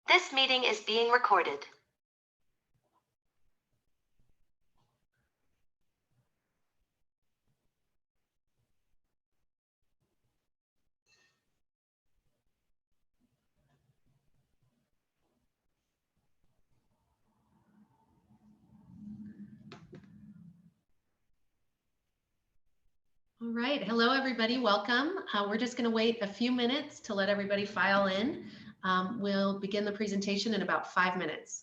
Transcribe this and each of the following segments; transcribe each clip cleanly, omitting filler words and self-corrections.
This meeting is being recorded. All right, hello everybody, welcome. We're just going to wait a few minutes to let everybody file in. We'll begin the presentation in about 5 minutes.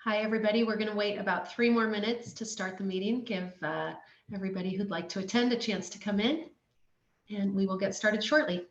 Hi everybody, we're going to wait about 3 more minutes to start the meeting. Give everybody who'd like to attend a chance to come in, and we will get started shortly.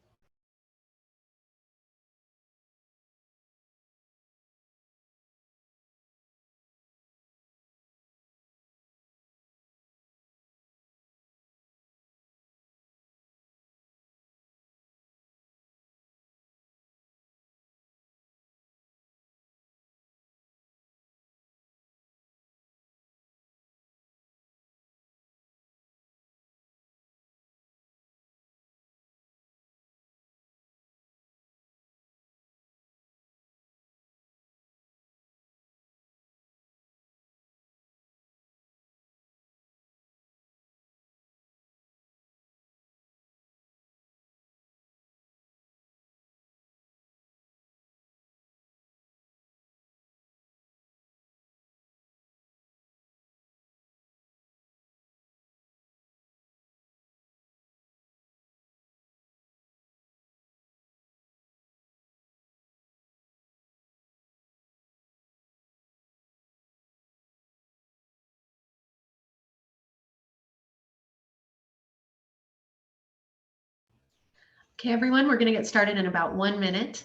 Okay, everyone, we're going to get started in about 1 minute.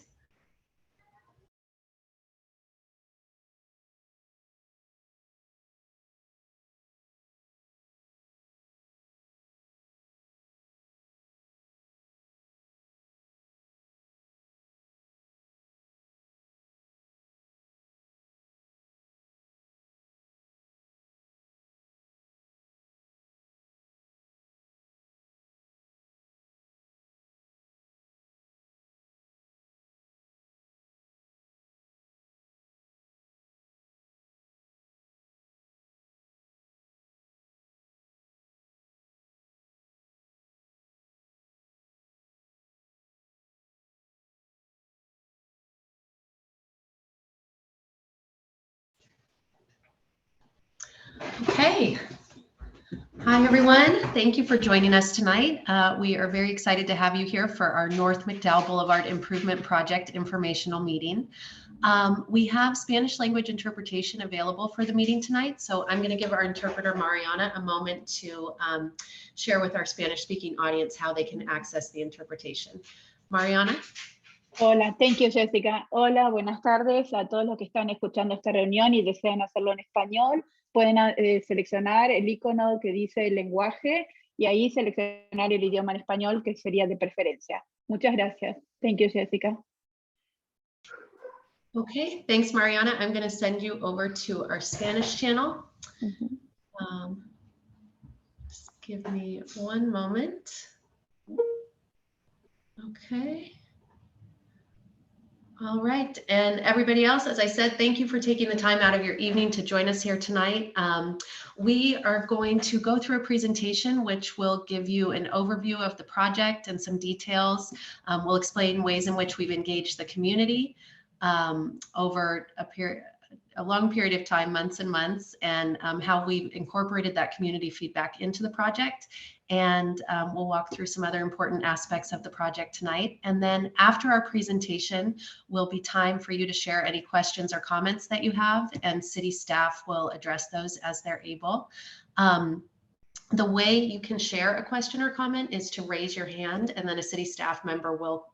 Okay. Hi, everyone. Thank you for joining us tonight. We are very excited to have you here for our North McDowell Boulevard Improvement Project informational meeting. We have Spanish language interpretation available for the meeting tonight, so I'm going to give our interpreter, Mariana, a moment to share with our Spanish-speaking audience how they can access the interpretation. Mariana? Hola, thank you, Jessica. Hola, buenas tardes a todos los que están escuchando esta reunión y desean hacerlo en español. Pueden seleccionar el icono que dice lenguaje y ahí seleccionar el idioma en español que sería de preferencia. Muchas gracias. Thank you, Jessica. Okay, thanks, Mariana. I'm going to send you over to our Spanish channel. Just give me one moment. Okay. All right, and everybody else, as I said, thank you for taking the time out of your evening to join us here tonight. We are going to go through a presentation which will give you an overview of the project and some details. We'll explain ways in which we've engaged the community over a long period of time, months and months, and how we've incorporated that community feedback into the project. And we'll walk through some other important aspects of the project tonight. And then after our presentation will be time for you to share any questions or comments that you have, and city staff will address those as they're able. The way you can share a question or comment is to raise your hand, and then a city staff member will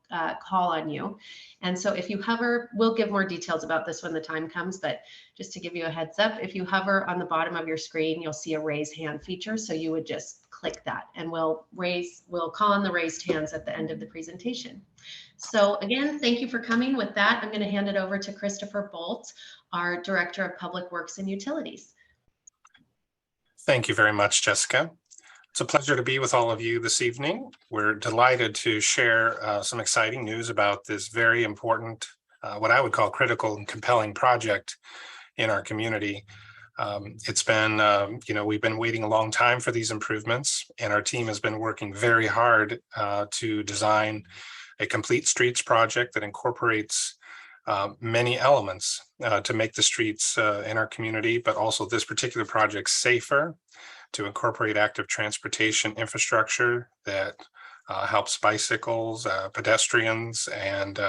call on you. And so if you hover, we'll give more details about this when the time comes, but just to give you a heads up, if you hover on the bottom of your screen, you'll see a raise hand feature. So you would just click that and we'll call on the raised hands at the end of the presentation. So again, thank you for coming. With that, I'm going to hand it over to Christopher Bolt, our Director of Public Works and Utilities. Thank you very much, Jessica. It's a pleasure to be with all of you this evening. We're delighted to share some exciting news about this very important, what I would call critical and compelling project in our community. It's been, we've been waiting a long time for these improvements, and our team has been working very hard to design a complete streets project that incorporates many elements to make the streets in our community, but also this particular project safer, to incorporate active transportation infrastructure that helps bicycles, pedestrians, and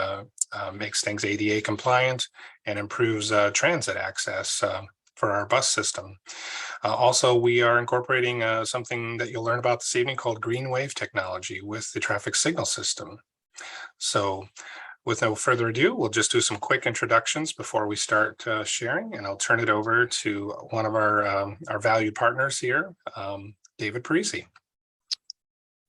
makes things ADA compliant and improves transit access for our bus system. Also, we are incorporating something that you'll learn about this evening called green wave technology with the traffic signal system. So with no further ado, we'll just do some quick introductions before we start sharing, and I'll turn it over to one of our valued partners here, David Parisi.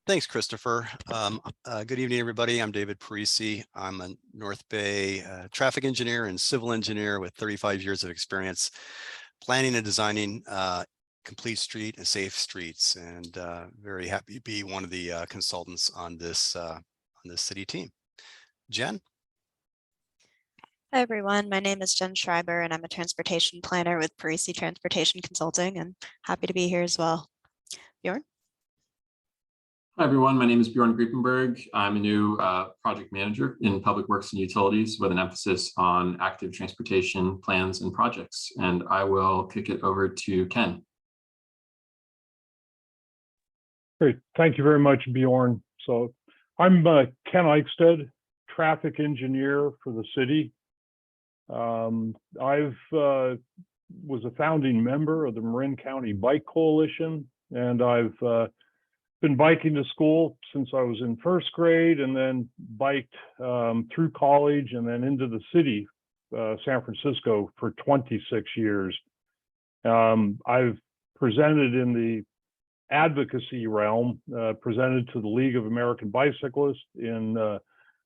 Thanks, Christopher. Good evening, everybody. I'm David Parisi. I'm a North Bay traffic engineer and civil engineer with 35 years of experience planning and designing complete street and safe streets, and very happy to be one of the consultants on this city team. Jen? Hi, everyone. My name is Jen Schreiber, and I'm a transportation planner with Parisi Transportation Consulting, and happy to be here as well. Bjorn? Hi, everyone. My name is Bjorn Griepenberg. I'm a new project manager in Public Works and Utilities with an emphasis on active transportation plans and projects. And I will kick it over to Ken. Great. Thank you very much, Bjorn. So I'm Ken Eichstead, traffic engineer for the city. I've was a founding member of the Marin County Bike Coalition, and I've been biking to school since I was in first grade, and then biked through college and then into the city, San Francisco, for 26 years. I've presented in the advocacy realm, presented to the League of American Bicyclists in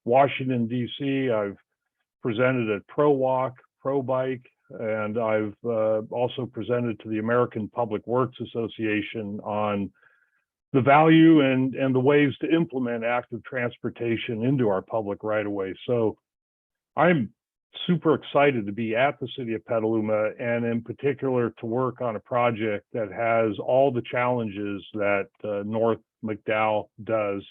Washington, D.C. I've presented at Pro Walk, Pro Bike, and I've also presented to the American Public Works Association on the value and the ways to implement active transportation into our public right-of-way. So I'm super excited to be at the city of Petaluma, and in particular to work on a project that has all the challenges that North McDowell does.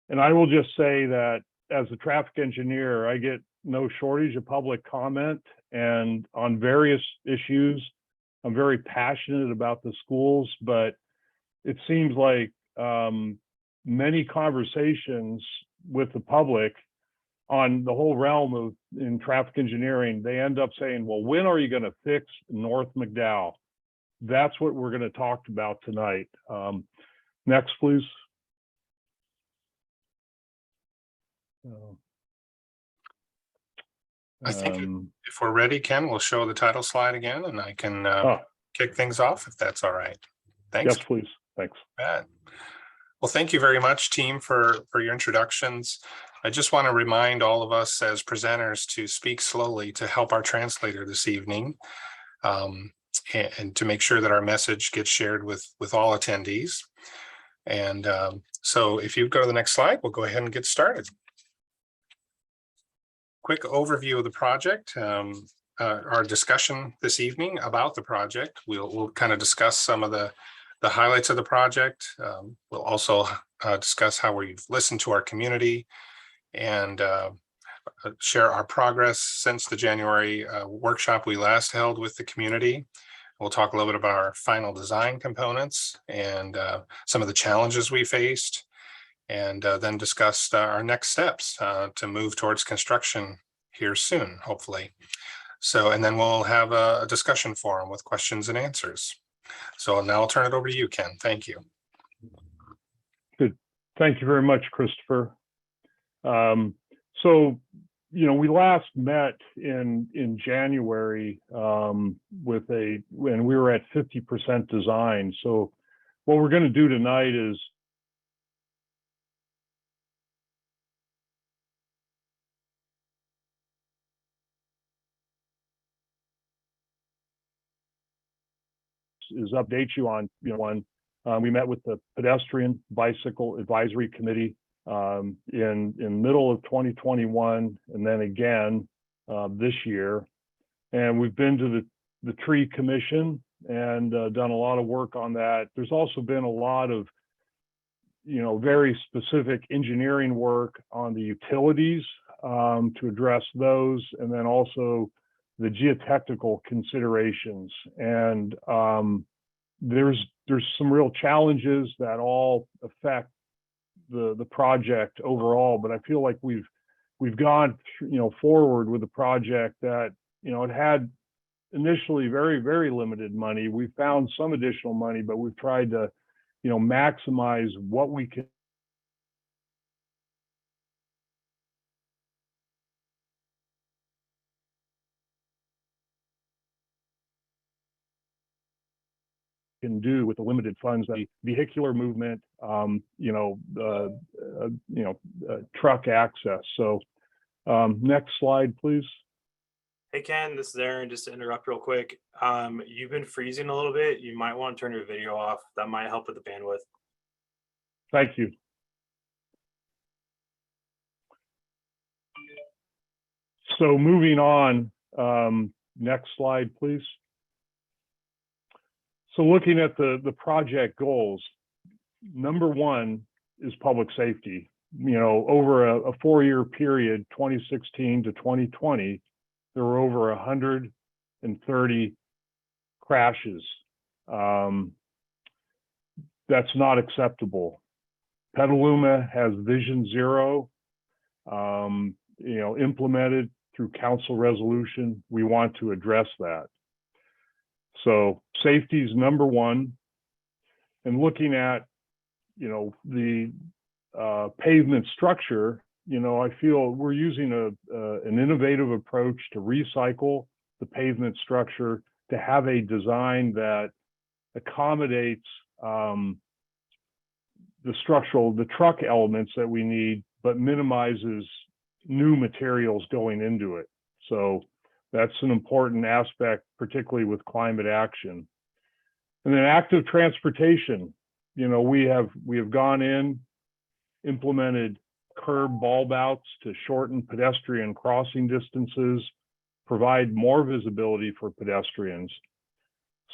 And I will just say that as a traffic engineer, I get no shortage of public comment, and on various issues. I'm very passionate about the schools, but it seems like many conversations with the public on the whole realm of in traffic engineering, they end up saying, well, when are you going to fix North McDowell? That's what we're going to talk about tonight. Next, please. I think if we're ready, Ken, we'll show the title slide again and I can kick things off if that's all right. Thanks. Yes, please. Thanks. Well, thank you very much, team, for your introductions. I just want to remind all of us as presenters to speak slowly to help our translator this evening, and to make sure that our message gets shared with all attendees. And so if you go to the next slide, we'll go ahead and get started. Quick overview of the project. Our discussion this evening about the project. We'll kind of discuss some of the highlights of the project. We'll also discuss how we've listened to our community and share our progress since the January workshop we last held with the community. We'll talk a little bit about our final design components and some of the challenges we faced, and then discuss our next steps to move towards construction here soon, hopefully. So, and then we'll have a discussion forum with questions and answers. So now I'll turn it over to you, Ken. Thank you. Good. Thank you very much, Christopher. So, you know, we last met in January when we were at 50% design. So what we're going to do tonight is update you on, we met with the Pedestrian Bicycle Advisory Committee in middle of 2021, and then again this year. And we've been to the Tree Commission and done a lot of work on that. There's also been a lot of, very specific engineering work on the utilities to address those, and then also the geotechnical considerations. And there's some real challenges that all affect the project overall, but I feel like we've gone forward with a project that it had initially very, very limited money. We found some additional money, but we've tried to maximize what we can do with the limited funds, the vehicular movement, truck access. So next slide, please. Hey Ken, this is Aaron. Just to interrupt real quick. You've been freezing a little bit. You might want to turn your video off. That might help with the bandwidth. Thank you. So moving on, next slide, please. So looking at the project goals, number one is public safety. Over a 4-year period, 2016 to 2020, there were over 130 crashes. That's not acceptable. Petaluma has Vision Zero, implemented through council resolution. We want to address that. So safety is number one. And looking at, the pavement structure, I feel we're using an innovative approach to recycle the pavement structure to have a design that accommodates the truck elements that we need, but minimizes new materials going into it. So that's an important aspect, particularly with climate action. And then active transportation, we have gone in, implemented curb bulb outs to shorten pedestrian crossing distances, provide more visibility for pedestrians,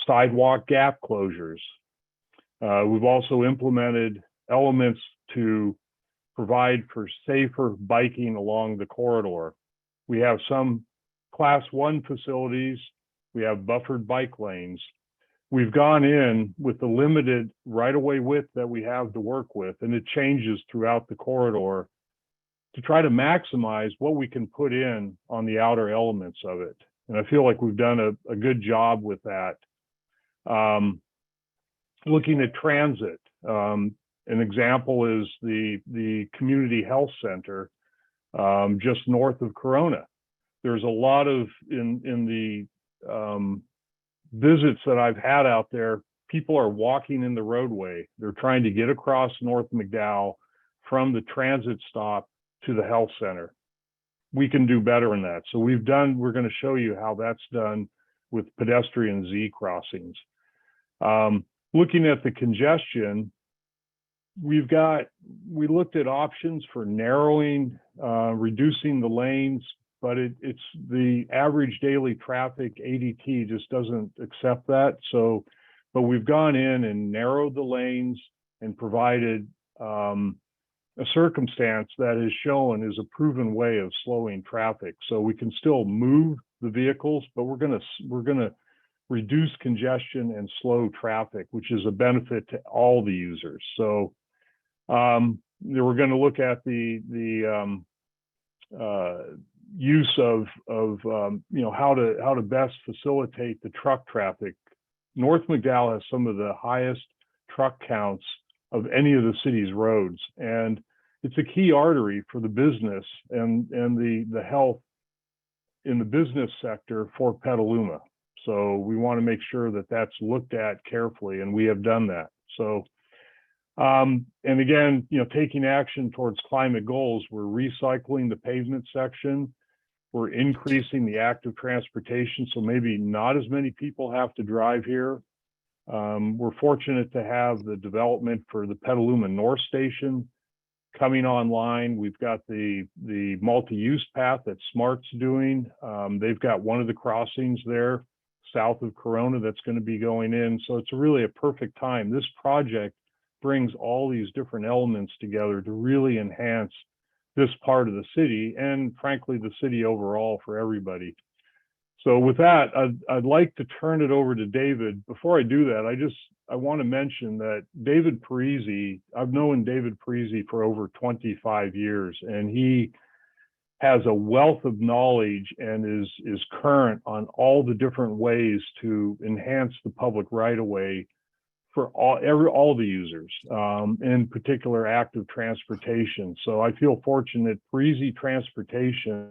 sidewalk gap closures. We've also implemented elements to provide for safer biking along the corridor. We have some Class 1 facilities. We have buffered bike lanes. We've gone in with the limited right-of-way width that we have to work with, and it changes throughout the corridor to try to maximize what we can put in on the outer elements of it. And I feel like we've done a good job with that. Looking at transit, an example is the Community Health Center just north of Corona. there's a lot of in the visits that I've had out there, people are walking in the roadway. They're trying to get across North McDowell from the transit stop to the health center. We can do better in that. So we're going to show you how that's done with pedestrian Z crossings. Looking at the congestion, we looked at options for narrowing, reducing the lanes, but it's the average daily traffic ADT just doesn't accept that. So, but we've gone in and narrowed the lanes and provided a circumstance that is shown is a proven way of slowing traffic. So we can still move the vehicles, but we're gonna reduce congestion and slow traffic, which is a benefit to all the users. So we're going to look at the use of how to best facilitate the truck traffic. North McDowell has some of the highest truck counts of any of the city's roads, and it's a key artery for the business and the health in the business sector for Petaluma. So we want to make sure that that's looked at carefully, and we have done that. So, and again, taking action towards climate goals, we're recycling the pavement section. We're increasing the active transportation, so maybe not as many people have to drive here. We're fortunate to have the development for the Petaluma North Station coming online. We've got the multi-use path that SMART's doing. They've got one of the crossings there south of Corona that's going to be going in. So it's really a perfect time. This project brings all these different elements together to really enhance this part of the city and frankly, the city overall for everybody. So with that, I'd like to turn it over to David. Before I do that, I want to mention that David Parisi, I've known David Parisi for over 25 years, and he has a wealth of knowledge and is current on all the different ways to enhance the public right-of-way for all the users, in particular active transportation. So I feel fortunate. Parisi Transportation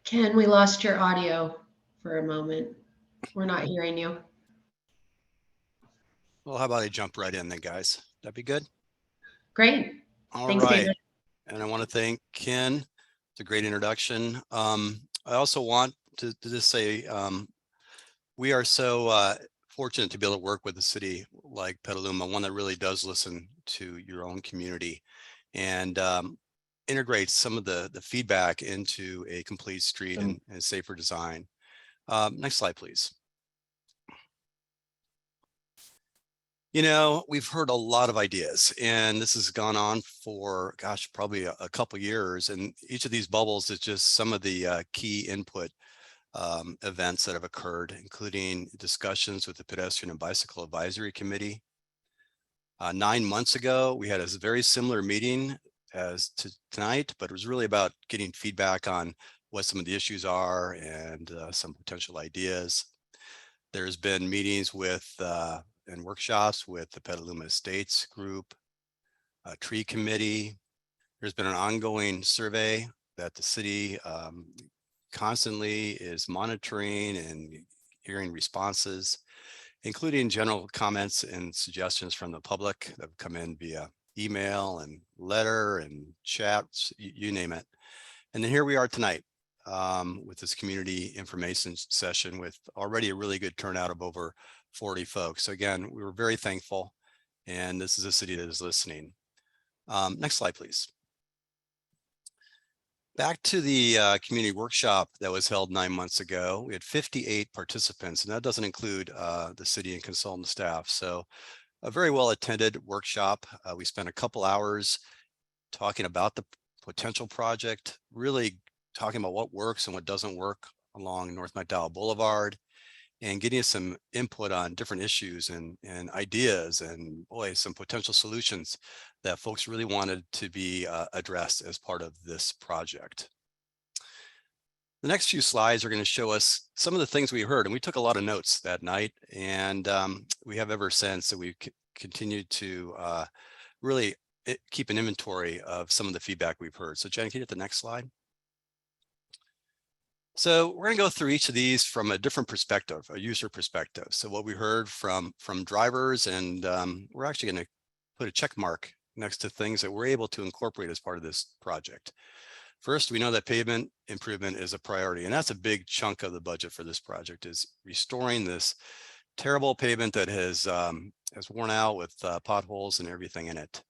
Ken, we lost your audio for a moment. We're not hearing you. Well, how about I jump right in then, guys? That'd be good. Great. All Thanks, right. David. And I want to thank Ken. It's a great introduction. I also want to just say we are so fortunate to be able to work with a city like Petaluma, one that really does listen to your own community and integrates some of the feedback into a complete street and safer design. Next slide, please. We've heard a lot of ideas, and this has gone on for, gosh, probably a couple years. And each of these bubbles is just some of the key input events that have occurred, including discussions with the Pedestrian and Bicycle Advisory Committee. 9 months ago, we had a very similar meeting as to tonight, but it was really about getting feedback on what some of the issues are and some potential ideas. There's been meetings with and workshops with the Petaluma Estates Group, Tree Committee. There's been an ongoing survey that the city constantly is monitoring and hearing responses, including general comments and suggestions from the public that have come in via email and letter and chats, you name it. And then here we are tonight with this community information session with already a really good turnout of over 40 folks. So again, we were very thankful, and this is a city that is listening. Next slide, please. Back to the community workshop that was held 9 months ago. We had 58 participants, and that doesn't include the city and consultant staff. So a very well attended workshop. We spent a couple hours talking about the potential project, really talking about what works and what doesn't work along North McDowell Boulevard, and getting some input on different issues and ideas and some potential solutions that folks really wanted to be addressed as part of this project. The next few slides are going to show us some of the things we heard, and we took a lot of notes that night, and we have ever since. So we've continued to really keep an inventory of some of the feedback we've heard. So Jen, can you hit the next slide? So we're going to go through each of these from a different perspective, a user perspective. So what we heard from drivers, and we're actually going to put a check mark next to things that we're able to incorporate as part of this project. First, we know that pavement improvement is a priority, and that's a big chunk of the budget for this project, is restoring this terrible pavement that has worn out with potholes and everything in it.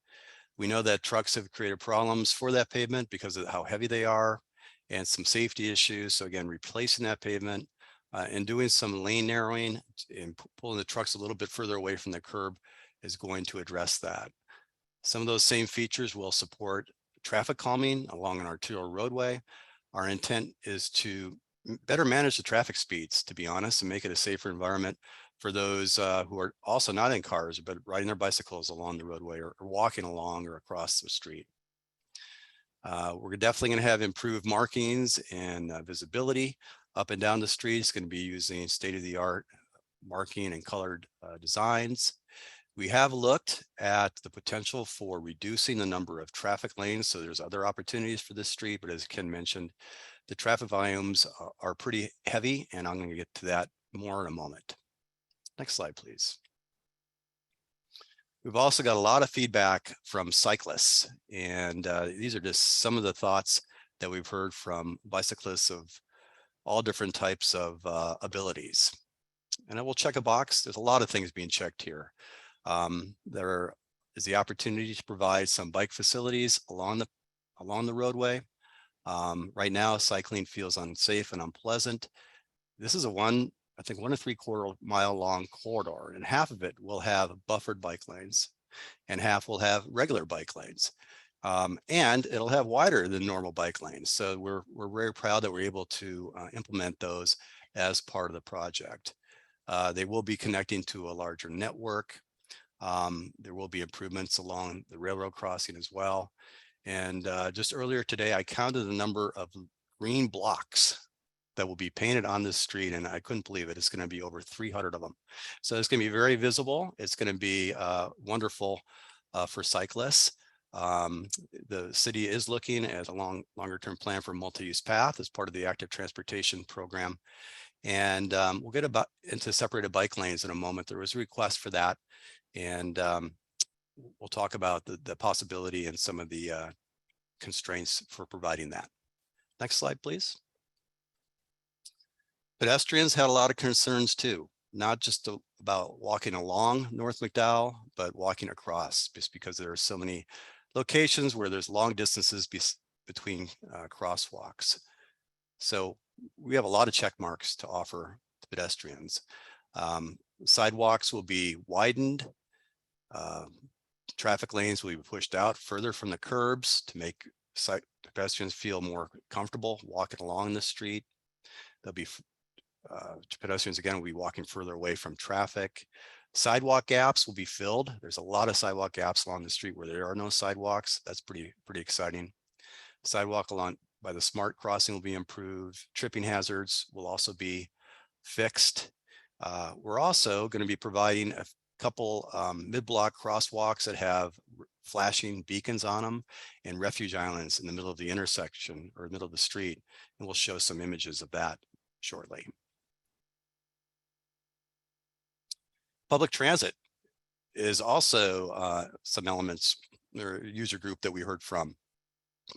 We know that trucks have created problems for that pavement because of how heavy they are and some safety issues. So again, replacing that pavement and doing some lane narrowing and pulling the trucks a little bit further away from the curb is going to address that. Some of those same features will support traffic calming along an arterial roadway. Our intent is to better manage the traffic speeds, to be honest, and make it a safer environment for those who are also not in cars, but riding their bicycles along the roadway or walking along or across the street. We're definitely going to have improved markings and visibility up and down the street. It's going to be using state-of-the-art marking and colored designs. We have looked at the potential for reducing the number of traffic lanes. So there's other opportunities for this street, but as Ken mentioned, the traffic volumes are pretty heavy, and I'm going to get to that more in a moment. Next slide, please. We've also got a lot of feedback from cyclists, and these are just some of the thoughts that we've heard from bicyclists of all different types of abilities. And I will check a box. There's a lot of things being checked here. There is the opportunity to provide some bike facilities along the roadway. Right now, cycling feels unsafe and unpleasant. This is a 1 to 3/4 mile long corridor, and half of it will have buffered bike lanes and half will have regular bike lanes. And it'll have wider than normal bike lanes. So we're very proud that we're able to implement those as part of the project. They will be connecting to a larger network. There will be improvements along the railroad crossing as well. And just earlier today, I counted the number of green blocks that will be painted on this street, and I couldn't believe it. It's going to be over 300 of them. So it's going to be very visible. It's going to be wonderful for cyclists. The city is looking at a longer-term plan for multi-use path as part of the active transportation program. And we'll get into separated bike lanes in a moment. There was a request for that. And we'll talk about the possibility and some of the constraints for providing that. Next slide, please. Pedestrians had a lot of concerns too, not just about walking along North McDowell, but walking across, just because there are so many locations where there's long distances between crosswalks. So we have a lot of check marks to offer to pedestrians. Sidewalks will be widened. Traffic lanes will be pushed out further from the curbs to make pedestrians feel more comfortable walking along the street. There'll be pedestrians, again, will be walking further away from traffic. Sidewalk gaps will be filled. There's a lot of sidewalk gaps along the street where there are no sidewalks. That's pretty exciting. Sidewalk along by the smart crossing will be improved. Tripping hazards will also be fixed. We're also going to be providing a couple mid-block crosswalks that have flashing beacons on them and refuge islands in the middle of the intersection or middle of the street. And we'll show some images of that shortly. Public transit is also some elements or user group that we heard from.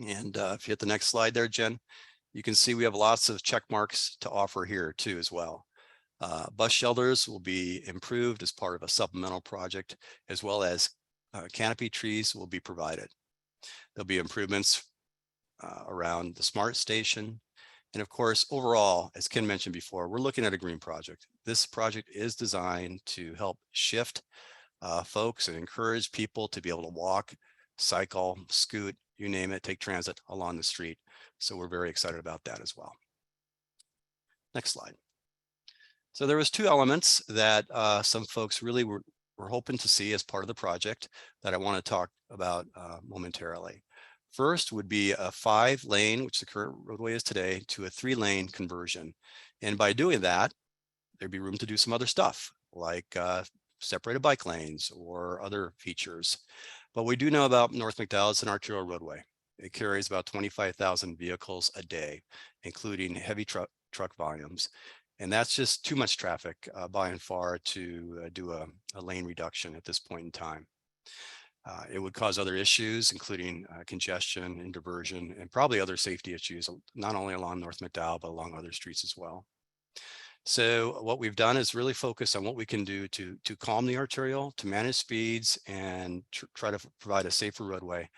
And if you hit the next slide there, Jen, you can see we have lots of check marks to offer here too as well. Bus shelters will be improved as part of a supplemental project, as well as canopy trees will be provided. There'll be improvements around the smart station. And of course, overall, as Ken mentioned before, we're looking at a green project. This project is designed to help shift folks and encourage people to be able to walk, cycle, scoot, you name it, take transit along the street. So we're very excited about that as well. Next slide. So there was two elements that some folks really were hoping to see as part of the project that I want to talk about momentarily. First would be a 5-lane, which the current roadway is today, to a 3-lane conversion. And by doing that, there'd be room to do some other stuff like separated bike lanes or other features. But we do know about North McDowell, it's an arterial roadway. It carries about 25,000 vehicles a day, including heavy truck volumes. And that's just too much traffic by and far to do a lane reduction at this point in time. It would cause other issues, including congestion and diversion, and probably other safety issues, not only along North McDowell, but along other streets as well. So what we've done is really focus on what we can do to calm the arterial, to manage speeds, and try to provide a safer roadway.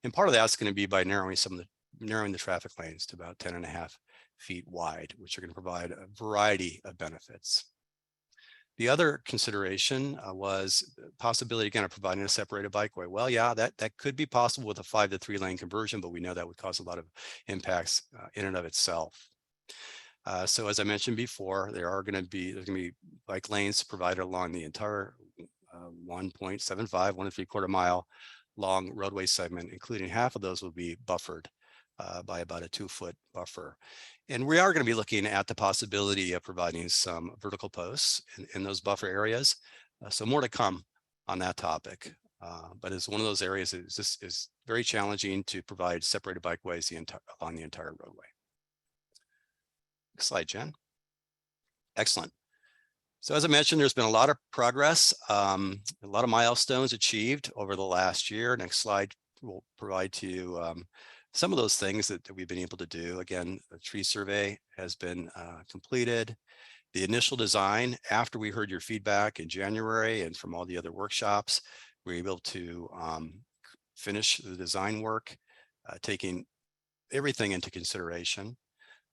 And part of that's going to be by narrowing the traffic lanes to about 10.5 feet wide, which are going to provide a variety of benefits. The other consideration was the possibility, again, of providing a separated bikeway. Well, yeah, that could be possible with a 5 to 3 lane conversion, but we know that would cause a lot of impacts in and of itself. So as I mentioned before, there's going to be bike lanes provided along the entire 1.75, 1.75 mile long roadway segment, including half of those will be buffered by about a 2-foot buffer. And we are going to be looking at the possibility of providing some vertical posts in those buffer areas. So more to come on that topic. But it's one of those areas that is very challenging to provide separated bikeways along the entire roadway. Next slide, Jen. Excellent. So as I mentioned, there's been a lot of progress, a lot of milestones achieved over the last year. Next slide will provide to you some of those things that we've been able to do. Again, a tree survey has been completed. The initial design, after we heard your feedback in January and from all the other workshops, we were able to finish the design work, taking everything into consideration.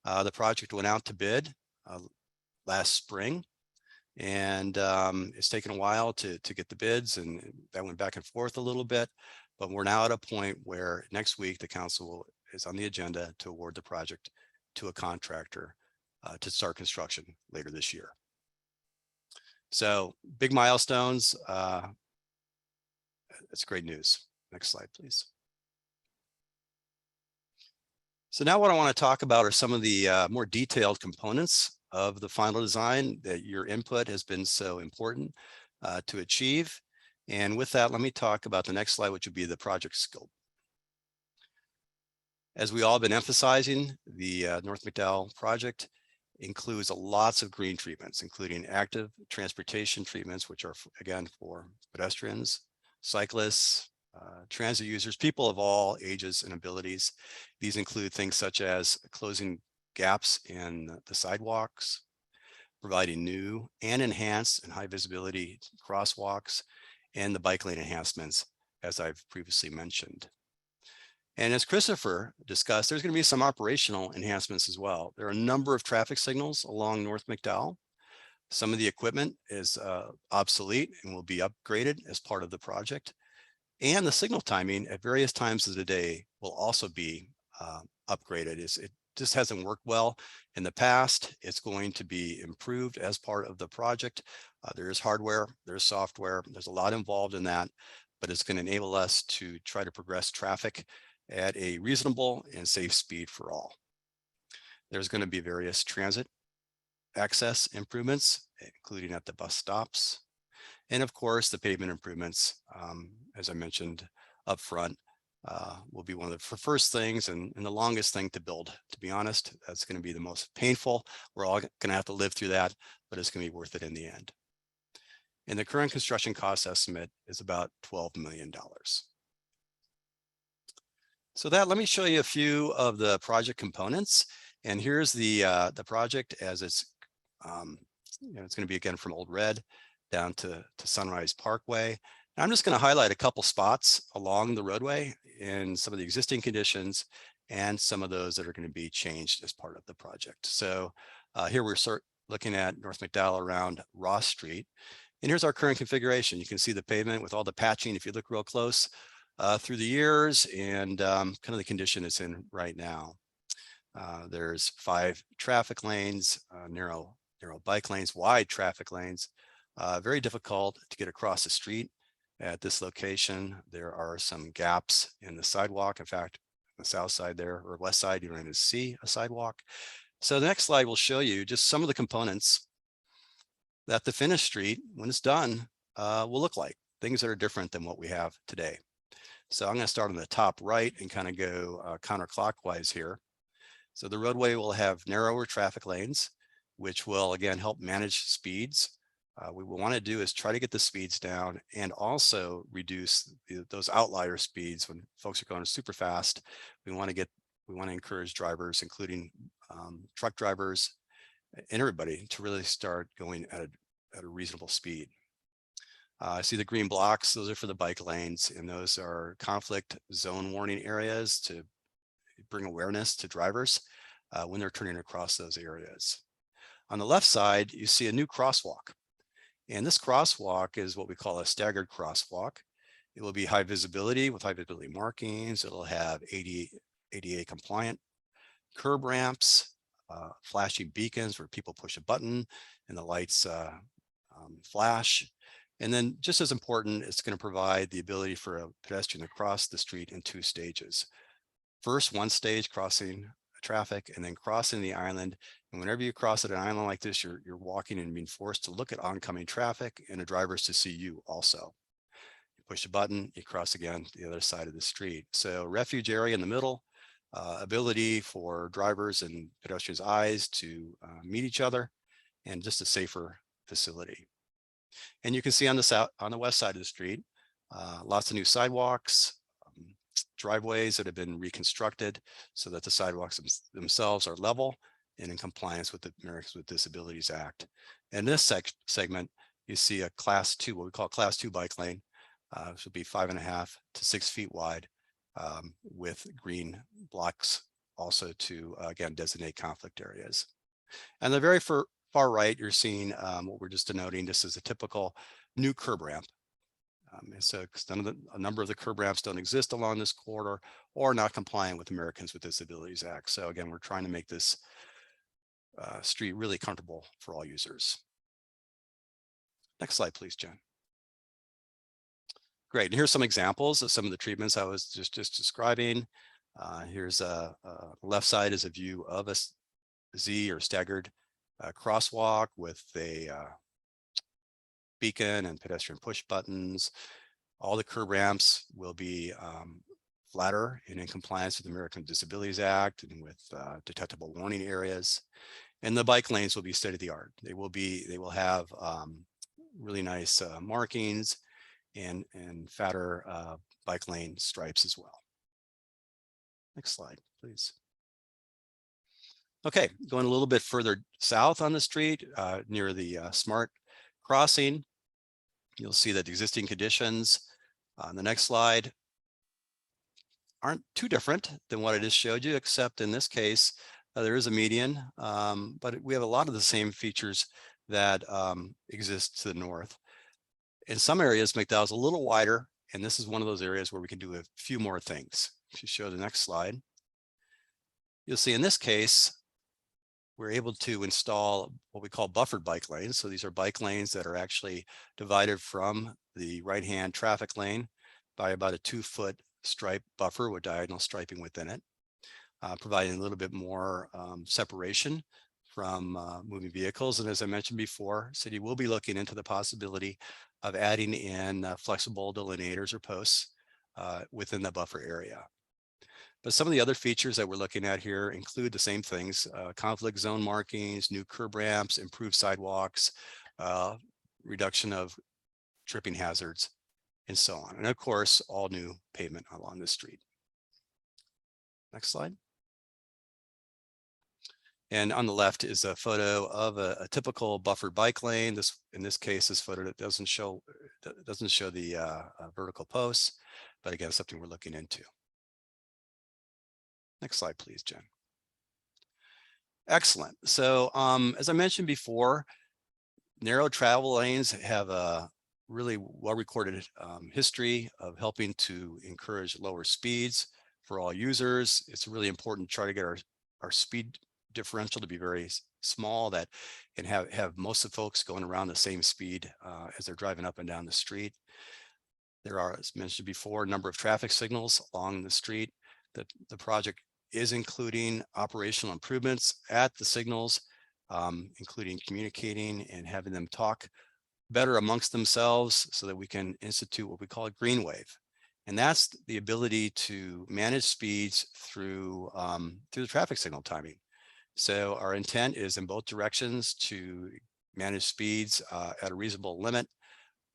The project went out to bid last spring, and it's taken a while to get the bids, and that went back and forth a little bit, but we're now at a point where next week the council is on the agenda to award the project to a contractor to start construction later this year. So big milestones. That's great news. Next slide, please. So now what I want to talk about are some of the more detailed components of the final design that your input has been so important to achieve. And with that, let me talk about the next slide, which would be the project scope. As we all have been emphasizing, the North McDowell project includes lots of green treatments, including active transportation treatments, which are, again, for pedestrians, cyclists, transit users, people of all ages and abilities. These include things such as closing gaps in the sidewalks, providing new and enhanced and high visibility crosswalks, and the bike lane enhancements, as I've previously mentioned. And as Christopher discussed, there's going to be some operational enhancements as well. There are a number of traffic signals along North McDowell. Some of the equipment is obsolete and will be upgraded as part of the project. And the signal timing at various times of the day will also be upgraded. It just hasn't worked well in the past. It's going to be improved as part of the project. There is hardware, there's software, there's a lot involved in that, but it's going to enable us to try to progress traffic at a reasonable and safe speed for all. There's going to be various transit access improvements, including at the bus stops. And of course, the pavement improvements, as I mentioned up front, will be one of the first things and the longest thing to build. To be honest, that's going to be the most painful. We're all going to have to live through that, but it's going to be worth it in the end. And the current construction cost estimate is about $12 million. So let me show you a few of the project components. And here's the project as it's, it's going to be again from Old Red down to Sunrise Parkway. And I'm just going to highlight a couple spots along the roadway in some of the existing conditions and some of those that are going to be changed as part of the project. So here we're looking at North McDowell around Ross Street. And here's our current configuration. You can see the pavement with all the patching if you look real close through the years and kind of the condition it's in right now. There's 5 traffic lanes, narrow bike lanes, wide traffic lanes. Very difficult to get across the street at this location. There are some gaps in the sidewalk. In fact, the south side there, or west side, you're going to see a sidewalk. So the next slide will show you just some of the components that the finished street, when it's done, will look like, things that are different than what we have today. So I'm going to start on the top right and kind of go counterclockwise here. So the roadway will have narrower traffic lanes, which will again help manage speeds. What we want to do is try to get the speeds down and also reduce those outlier speeds when folks are going super fast. We want to encourage drivers, including truck drivers and everybody, to really start going at a reasonable speed. I see the green blocks, those are for the bike lanes, and those are conflict zone warning areas to bring awareness to drivers when they're turning across those areas. On the left side, you see a new crosswalk. And this crosswalk is what we call a staggered crosswalk. It will be high visibility with high visibility markings. It'll have ADA compliant curb ramps, flashing beacons where people push a button and the lights flash. And then just as important, it's going to provide the ability for a pedestrian to cross the street in 2 stages. First, one stage crossing traffic and then crossing the island. And whenever you cross at an island like this, you're walking and being forced to look at oncoming traffic and the drivers to see you also. You push a button, you cross again to the other side of the street. So refuge area in the middle, ability for drivers and pedestrians' eyes to meet each other, and just a safer facility. And you can see on the west side of the street, lots of new sidewalks, driveways that have been reconstructed so that the sidewalks themselves are level and in compliance with the Americans with Disabilities Act. In this segment, you see a class 2, what we call class 2 bike lane, which will be 5.5 to 6 feet wide, with green blocks also to, again, designate conflict areas. And the very far right, you're seeing what we're just denoting. This is a typical new curb ramp. And so a number of the curb ramps don't exist along this corridor or not compliant with Americans with Disabilities Act. So again, we're trying to make this street really comfortable for all users. Next slide, please, Jen. Great, and here's some examples of some of the treatments I was just describing. Here's left side is a view of a Z or staggered crosswalk with a beacon and pedestrian push buttons. All the curb ramps will be flatter and in compliance with the American Disabilities Act and with detectable warning areas. And the bike lanes will be state of the art. They will have really nice markings and fatter bike lane stripes as well. Next slide, please. Okay, going a little bit further south on the street near the smart crossing, you'll see that existing conditions on the next slide aren't too different than what I just showed you, except in this case, there is a median, but we have a lot of the same features that exist to the north. In some areas, McDowell's a little wider, and this is one of those areas where we can do a few more things. If you show the next slide, you'll see in this case, we're able to install what we call buffered bike lanes. So these are bike lanes that are actually divided from the right-hand traffic lane by about a 2-foot stripe buffer with diagonal striping within it, providing a little bit more separation from moving vehicles. And as I mentioned before, city will be looking into the possibility of adding in flexible delineators or posts within the buffer area. But some of the other features that we're looking at here include the same things: conflict zone markings, new curb ramps, improved sidewalks, reduction of tripping hazards, and so on. And of course, all new pavement along this street. Next slide. And on the left is a photo of a typical buffered bike lane. In this case, this photo that doesn't show the vertical posts, but again, something we're looking into. Next slide, please, Jen. Excellent. So as I mentioned before, narrow travel lanes have a really well-recorded history of helping to encourage lower speeds for all users. It's really important to try to get our speed differential to be very small, that and have most of the folks going around the same speed as they're driving up and down the street. There are, as mentioned before, a number of traffic signals along the street. the project is including operational improvements at the signals, including communicating and having them talk better amongst themselves so that we can institute what we call a green wave. And that's the ability to manage speeds through the traffic signal timing. So our intent is in both directions to manage speeds at a reasonable limit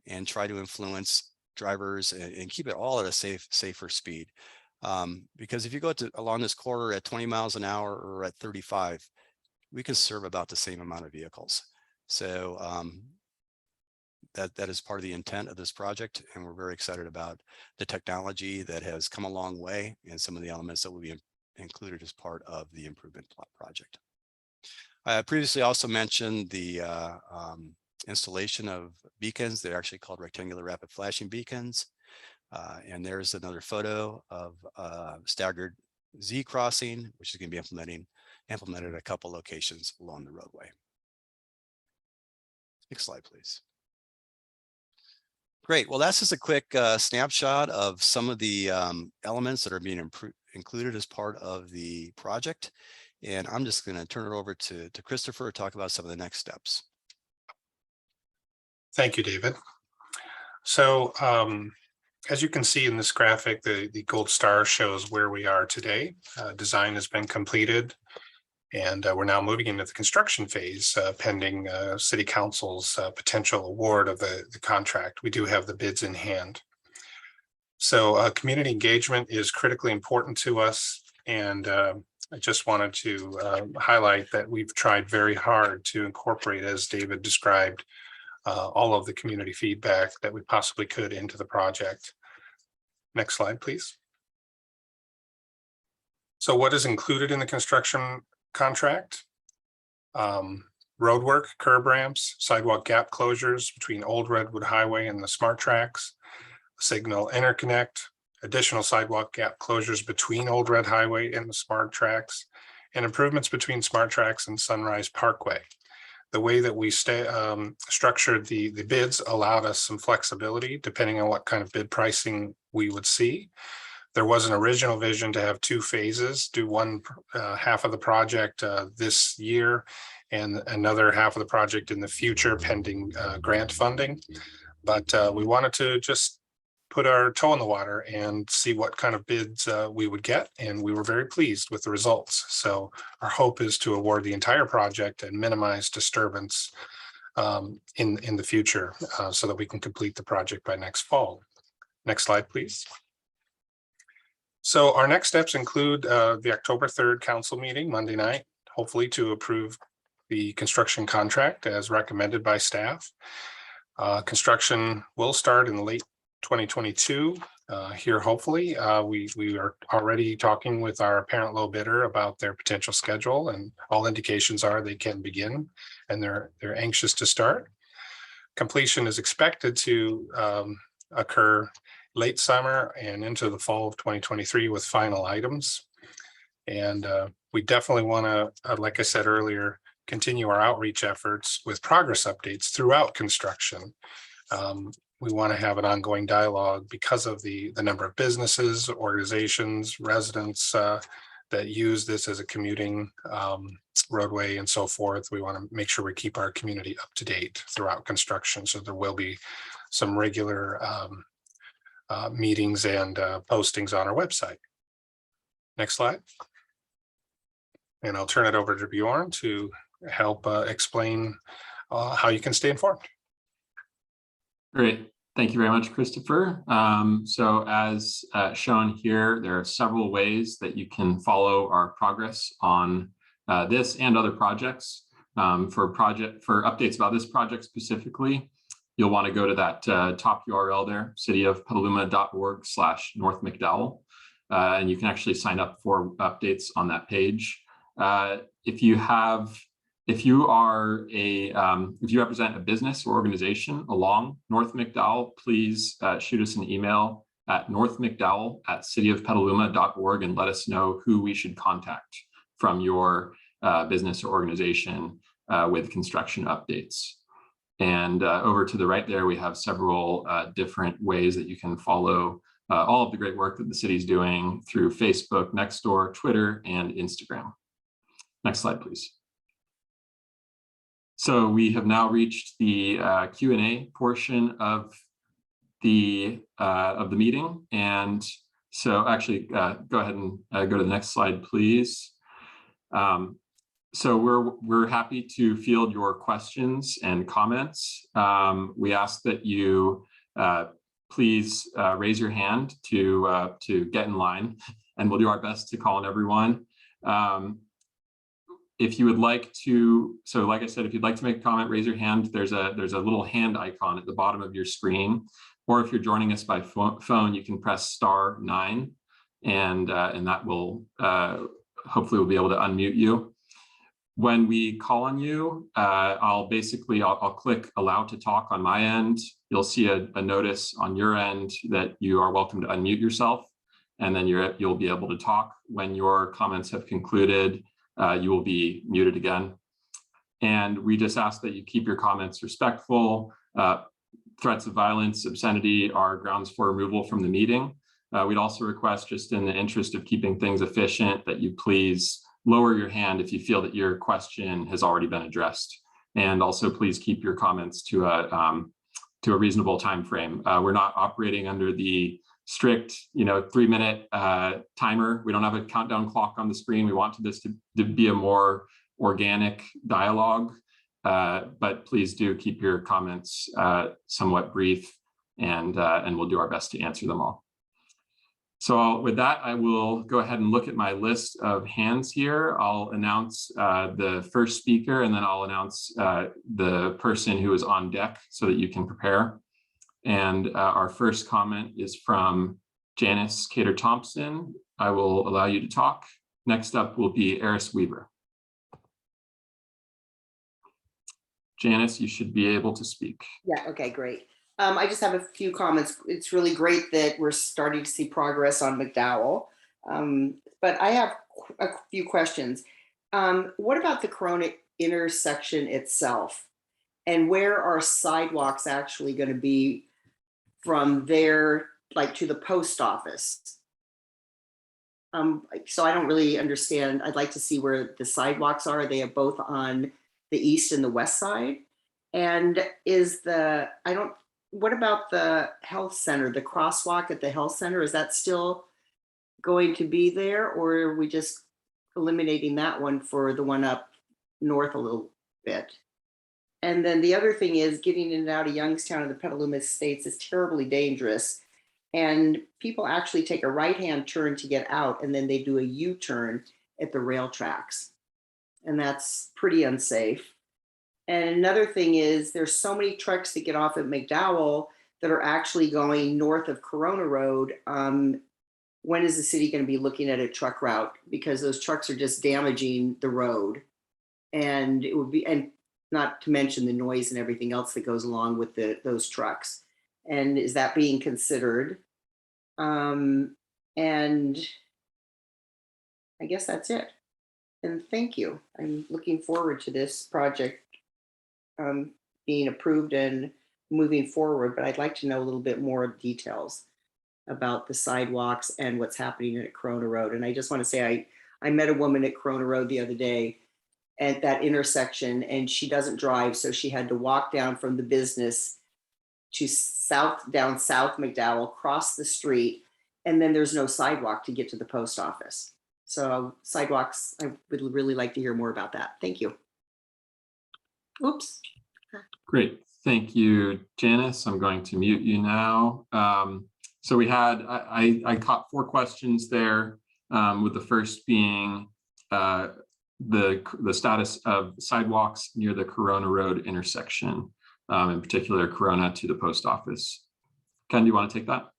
and try to influence drivers and keep it all at a safer speed. Because if you go along this corridor at 20 miles an hour or at 35, we can serve about the same amount of vehicles. So that is part of the intent of this project, and we're very excited about the technology that has come a long way and some of the elements that will be included as part of the improvement project. I previously also mentioned the installation of beacons. They're actually called rectangular rapid flashing beacons. And there's another photo of staggered Z crossing, which is going to be implemented at a couple locations along the roadway. Next slide, please. Great. Well, that's just a quick snapshot of some of the elements that are being included as part of the project. And I'm just going to turn it over to Christopher to talk about some of the next steps. Thank you, David. So as you can see in this graphic, the gold star shows where we are today. Design has been completed, and we're now moving into the construction phase pending City Council's potential award of the contract. We do have the bids in hand. So community engagement is critically important to us, and I just wanted to highlight that we've tried very hard to incorporate, as David described, all of the community feedback that we possibly could into the project. Next slide, please. So what is included in the construction contract? Roadwork, curb ramps, sidewalk gap closures between Old Redwood Highway and the smart tracks, signal interconnect, additional sidewalk gap closures between Old Red Highway and the smart tracks, and improvements between smart tracks and Sunrise Parkway. The way that we structured the bids allowed us some flexibility depending on what kind of bid pricing we would see. There was an original vision to have two phases, do one half of the project this year and another half of the project in the future pending grant funding. But we wanted to just put our toe in the water and see what kind of bids we would get, and we were very pleased with the results. So our hope is to award the entire project and minimize disturbance in the future so that we can complete the project by next fall. Next slide, please. So our next steps include the October 3rd council meeting, Monday night, hopefully to approve the construction contract as recommended by staff. Construction will start in late 2022 here, hopefully. We are already talking with our apparent low bidder about their potential schedule, and all indications are they can begin, and they're anxious to start. Completion is expected to occur late summer and into the fall of 2023 with final items. And we definitely want to, like I said earlier, continue our outreach efforts with progress updates throughout construction. We want to have an ongoing dialogue because of the number of businesses, organizations, residents that use this as a commuting roadway and so forth. We want to make sure we keep our community up to date throughout construction. So there will be some regular meetings and postings on our website. Next slide. And I'll turn it over to Bjorn to help explain how you can stay informed. Great. Thank you very much, Christopher. So as shown here, there are several ways that you can follow our progress on this and other projects. For updates about this project specifically, you'll want to go to that top URL there, cityofpetaluma.org/North McDowell, and you can actually sign up for updates on that page. If you represent a business or organization along North McDowell, please shoot us an email at northmcdowell@cityofpetaluma.org and let us know who we should contact from your business or organization with construction updates. And over to the right there, we have several different ways that you can follow all of the great work that the city's doing through Facebook, Nextdoor, Twitter, and Instagram. Next slide, please. So we have now reached the Q&A portion of the meeting. And so actually, go ahead and go to the next slide, please. So we're happy to field your questions and comments. We ask that you please raise your hand to get in line, and we'll do our best to call on everyone. If you would like to, so like I said, if you'd like to make a comment, raise your hand. There's a little hand icon at the bottom of your screen, or if you're joining us by phone, you can press *9, and that will hopefully we'll be able to unmute you. When we call on you, I'll click allow to talk on my end. You'll see a notice on your end that you are welcome to unmute yourself, and then you'll be able to talk. When your comments have concluded, you will be muted again. And we just ask that you keep your comments respectful. Threats of violence, obscenity are grounds for removal from the meeting. We'd also request, just in the interest of keeping things efficient, that you please lower your hand if you feel that your question has already been addressed. And also please keep your comments to a reasonable time frame. We're not operating under the strict 3-minute timer. We don't have a countdown clock on the screen. We want this to be a more organic dialogue, but please do keep your comments somewhat brief, and we'll do our best to answer them all. So with that, I will go ahead and look at my list of hands here. I'll announce the first speaker, and then I'll announce the person who is on deck so that you can prepare. And our first comment is from Janice Cater-Thompson. I will allow you to talk. Next up will be Eris Weaver. Janice, you should be able to speak. Yeah, okay, great. I just have a few comments. It's really great that we're starting to see progress on McDowell, but I have a few questions. What about the Corona intersection itself? And where are sidewalks actually going to be from there, like to the post office? So I don't really understand. I'd like to see where the sidewalks are. They are both on the east and the west side. And what about the health center, the crosswalk at the health center? Is that still going to be there, or are we just eliminating that one for the one up north a little bit? And then the other thing is, getting in and out of Youngstown and the Petaluma Estates is terribly dangerous. And people actually take a right-hand turn to get out, and then they do a U-turn at the rail tracks. And that's pretty unsafe. And another thing is, there's so many trucks that get off at McDowell that are actually going north of Corona Road. When is the city going to be looking at a truck route? Because those trucks are just damaging the road. And it would be, and not to mention the noise and everything else that goes along with those trucks. And is that being considered? And I guess that's it. And thank you. I'm looking forward to this project being approved and moving forward, but I'd like to know a little bit more details about the sidewalks and what's happening at Corona Road. And I just want to say, I met a woman at Corona Road the other day at that intersection, and she doesn't drive, so she had to walk down from the business to down South McDowell, cross the street, and then there's no sidewalk to get to the post office. So sidewalks, I would really like to hear more about that. Thank you. Oops. Great. Thank you, Janice. I'm going to mute you now. So we had, I caught 4 questions there, with the first being the status of sidewalks near the Corona Road intersection, in particular Corona to the post office. Ken, do you want to take that?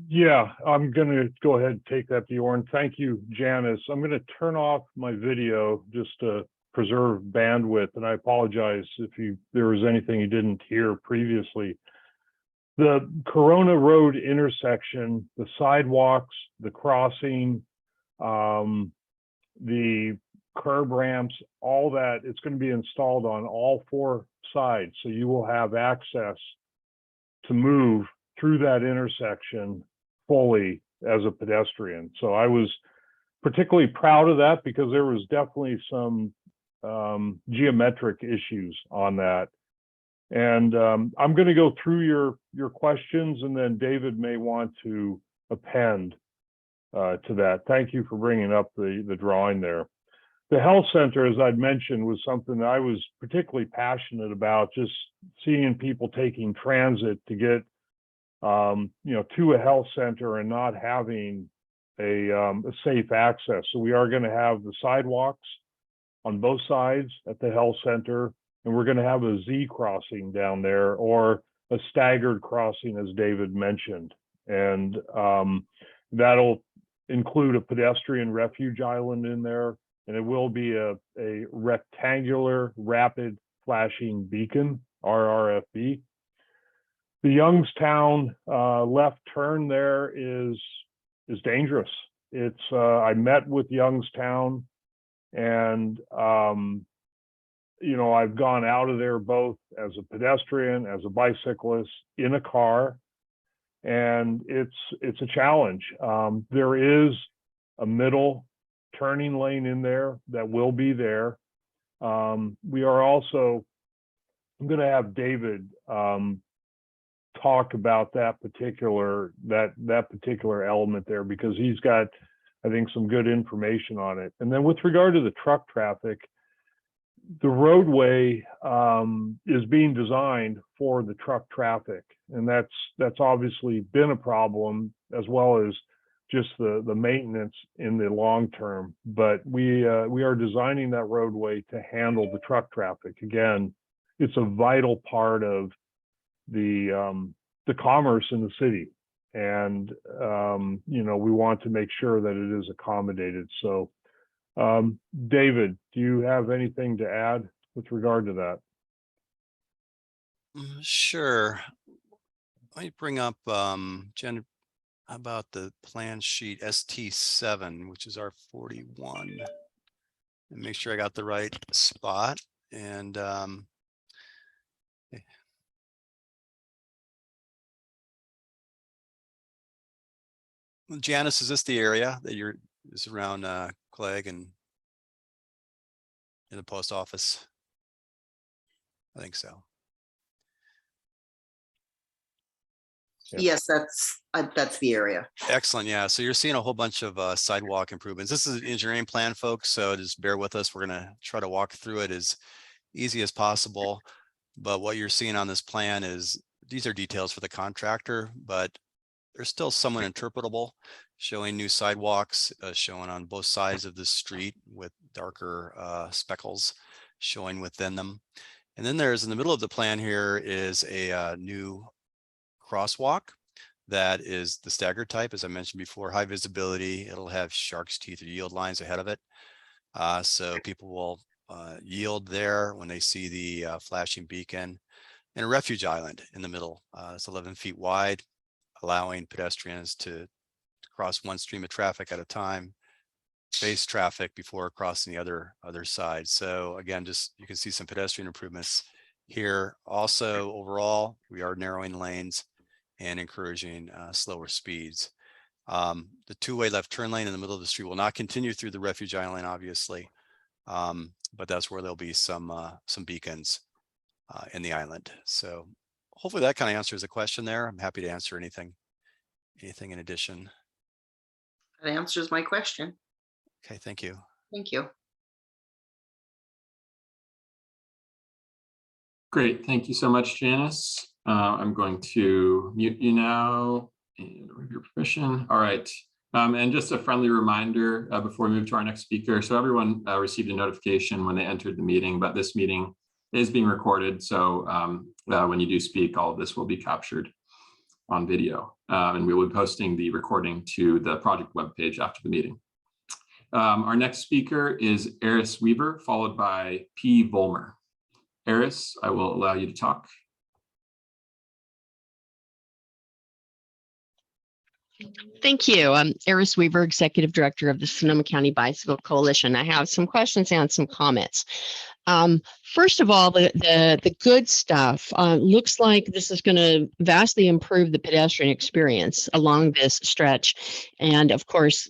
Yeah, I'm going to go ahead and take that, Bjorn. Thank you, Janice. I'm going to turn off my video just to preserve bandwidth, and I apologize if there was anything you didn't hear previously. The Corona Road intersection, the sidewalks, the crossing, the curb ramps, all that, it's going to be installed on all 4 sides. So you will have access to move through that intersection fully as a pedestrian. So I was particularly proud of that because there was definitely some geometric issues on that. And I'm going to go through your questions, and then David may want to append to that. Thank you for bringing up the drawing there. The health center, as I'd mentioned, was something that I was particularly passionate about, just seeing people taking transit to get to a health center and not having a safe access. So we are going to have the sidewalks on both sides at the health center, and we're going to have a Z crossing down there, or a staggered crossing, as David mentioned. And that'll include a pedestrian refuge island in there, and it will be a rectangular rapid flashing beacon, RRFB. The Youngstown left turn there is dangerous. It's I met with Youngstown, and I've gone out of there both as a pedestrian, as a bicyclist, in a car, and it's a challenge. There is a middle turning lane in there that will be there. We are also, I'm going to have David talk about that particular element there, because he's got, I think, some good information on it. And then with regard to the truck traffic, the roadway is being designed for the truck traffic, and that's obviously been a problem, as well as just the maintenance in the long term. But we are designing that roadway to handle the truck traffic. Again, it's a vital part of the commerce in the city, and we want to make sure that it is accommodated. So David, do you have anything to add with regard to that? Sure. Let me bring up Jen, about the plan sheet ST7, which is our 41, and make sure I got the right spot. And Janice, is this the area that is around Clegg and in the post office? I think so. Yep. Yes, that's the area. Excellent. Yeah. So you're seeing a whole bunch of sidewalk improvements. This is an engineering plan, folks. So just bear with us. We're going to try to walk through it as easy as possible. But what you're seeing on this plan is, these are details for the contractor, but they're still somewhat interpretable, showing new sidewalks, showing on both sides of the street with darker speckles showing within them. And then there's, in the middle of the plan here, is a new crosswalk that is the staggered type, as I mentioned before, high visibility. It'll have shark's teeth or yield lines ahead of it. So people will yield there when they see the flashing beacon, and a refuge island in the middle. It's 11 feet wide, allowing pedestrians to cross one stream of traffic at a time, face traffic before crossing the other side. So again, just you can see some pedestrian improvements here. Also, overall, we are narrowing lanes and encouraging slower speeds. The two-way left turn lane in the middle of the street will not continue through the refuge island, obviously, but that's where there'll be some beacons in the island. So hopefully that kind of answers the question there. I'm happy to answer anything in addition. That answers my question. Okay, thank you. Thank you. Great. Thank you so much, Janice. I'm going to mute you now and with your permission. All right. And just a friendly reminder before we move to our next speaker. So everyone received a notification when they entered the meeting, but this meeting is being recorded. So when you do speak, all of this will be captured on video. And we will be posting the recording to the project webpage after the meeting. Our next speaker is Eris Weaver, followed by P. Volmer. Eris, I will allow you to talk. Thank you. I'm Eris Weaver, Executive Director of the Sonoma County Bicycle Coalition. I have some questions and some comments. First of all, the good stuff looks like this is going to vastly improve the pedestrian experience along this stretch, and of course,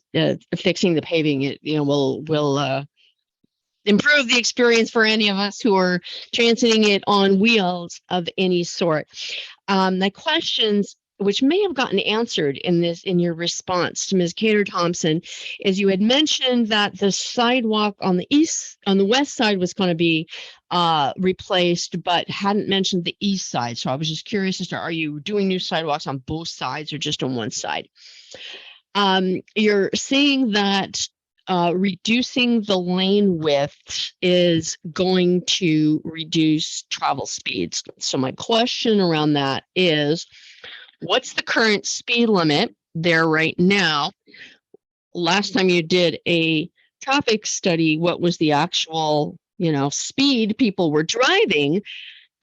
fixing the paving will improve the experience for any of us who are transiting it on wheels of any sort. The questions which may have gotten answered in your response to Ms. Cater Thompson, is you had mentioned that the sidewalk on the west side was going to be replaced, but hadn't mentioned the east side. So I was just curious as to, are you doing new sidewalks on both sides or just on one side? You're saying that reducing the lane width is going to reduce travel speeds. So my question around that is, what's the current speed limit there right now? Last time you did a traffic study, what was the actual, speed people were driving?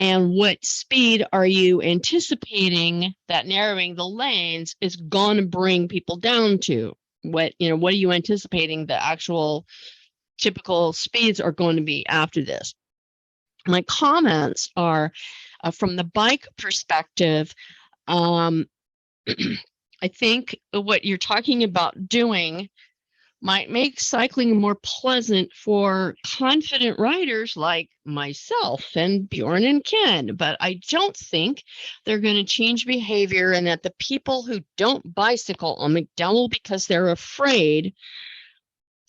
And what speed are you anticipating that narrowing the lanes is going to bring people down to? What are you anticipating the actual typical speeds are going to be after this? My comments are from the bike perspective. I think what you're talking about doing might make cycling more pleasant for confident riders like myself and Bjorn and Ken, but I don't think they're going to change behavior, and that the people who don't bicycle on McDowell because they're afraid,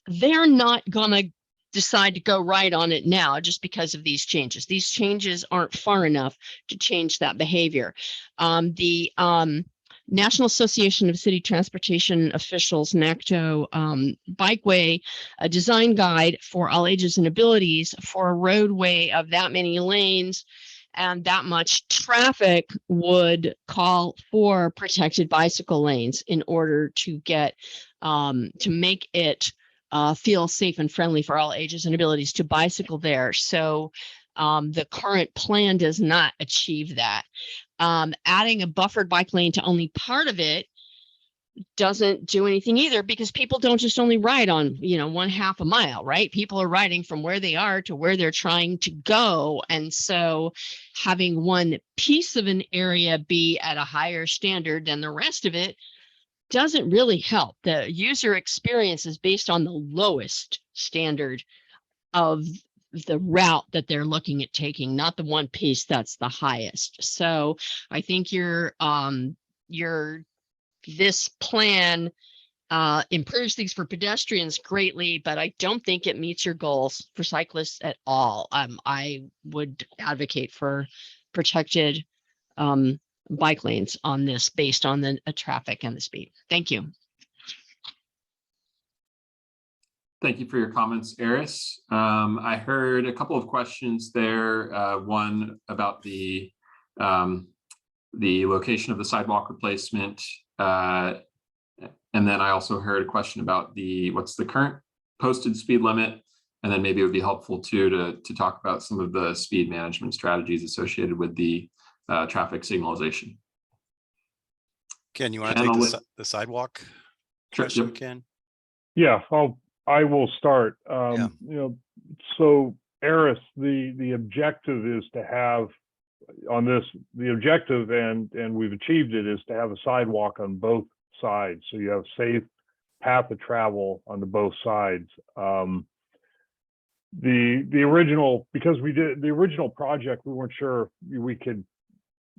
they're not going to decide to go right on it now just because of these changes. These changes aren't far enough to change that behavior. The National Association of City Transportation Officials, NACTO, Bikeway, a design guide for all ages and abilities for a roadway of that many lanes and that much traffic would call for protected bicycle lanes in order to get to make it feel safe and friendly for all ages and abilities to bicycle there. So the current plan does not achieve that. Adding a buffered bike lane to only part of it doesn't do anything either, because people don't just only ride on, 1/2 a mile, right? People are riding from where they are to where they're trying to go. And so having one piece of an area be at a higher standard than the rest of it doesn't really help. The user experience is based on the lowest standard of the route that they're looking at taking, not the one piece that's the highest. So I think this plan improves things for pedestrians greatly, but I don't think it meets your goals for cyclists at all. I would advocate for protected bike lanes on this based on the traffic and the speed. Thank you. Thank you for your comments, Eris. I heard a couple of questions there. One about the location of the sidewalk replacement. And then I also heard a question about what's the current posted speed limit. And then maybe it would be helpful too to talk about some of the speed management strategies associated with the traffic signalization. Ken, you want to take the sidewalk question, Yep. Ken? Yeah, I will start. Yeah. So Eris, the objective is to have on this, the objective, and we've achieved it, is to have a sidewalk on both sides. So you have safe path of travel on both sides. The original, because we did the original project, we weren't sure we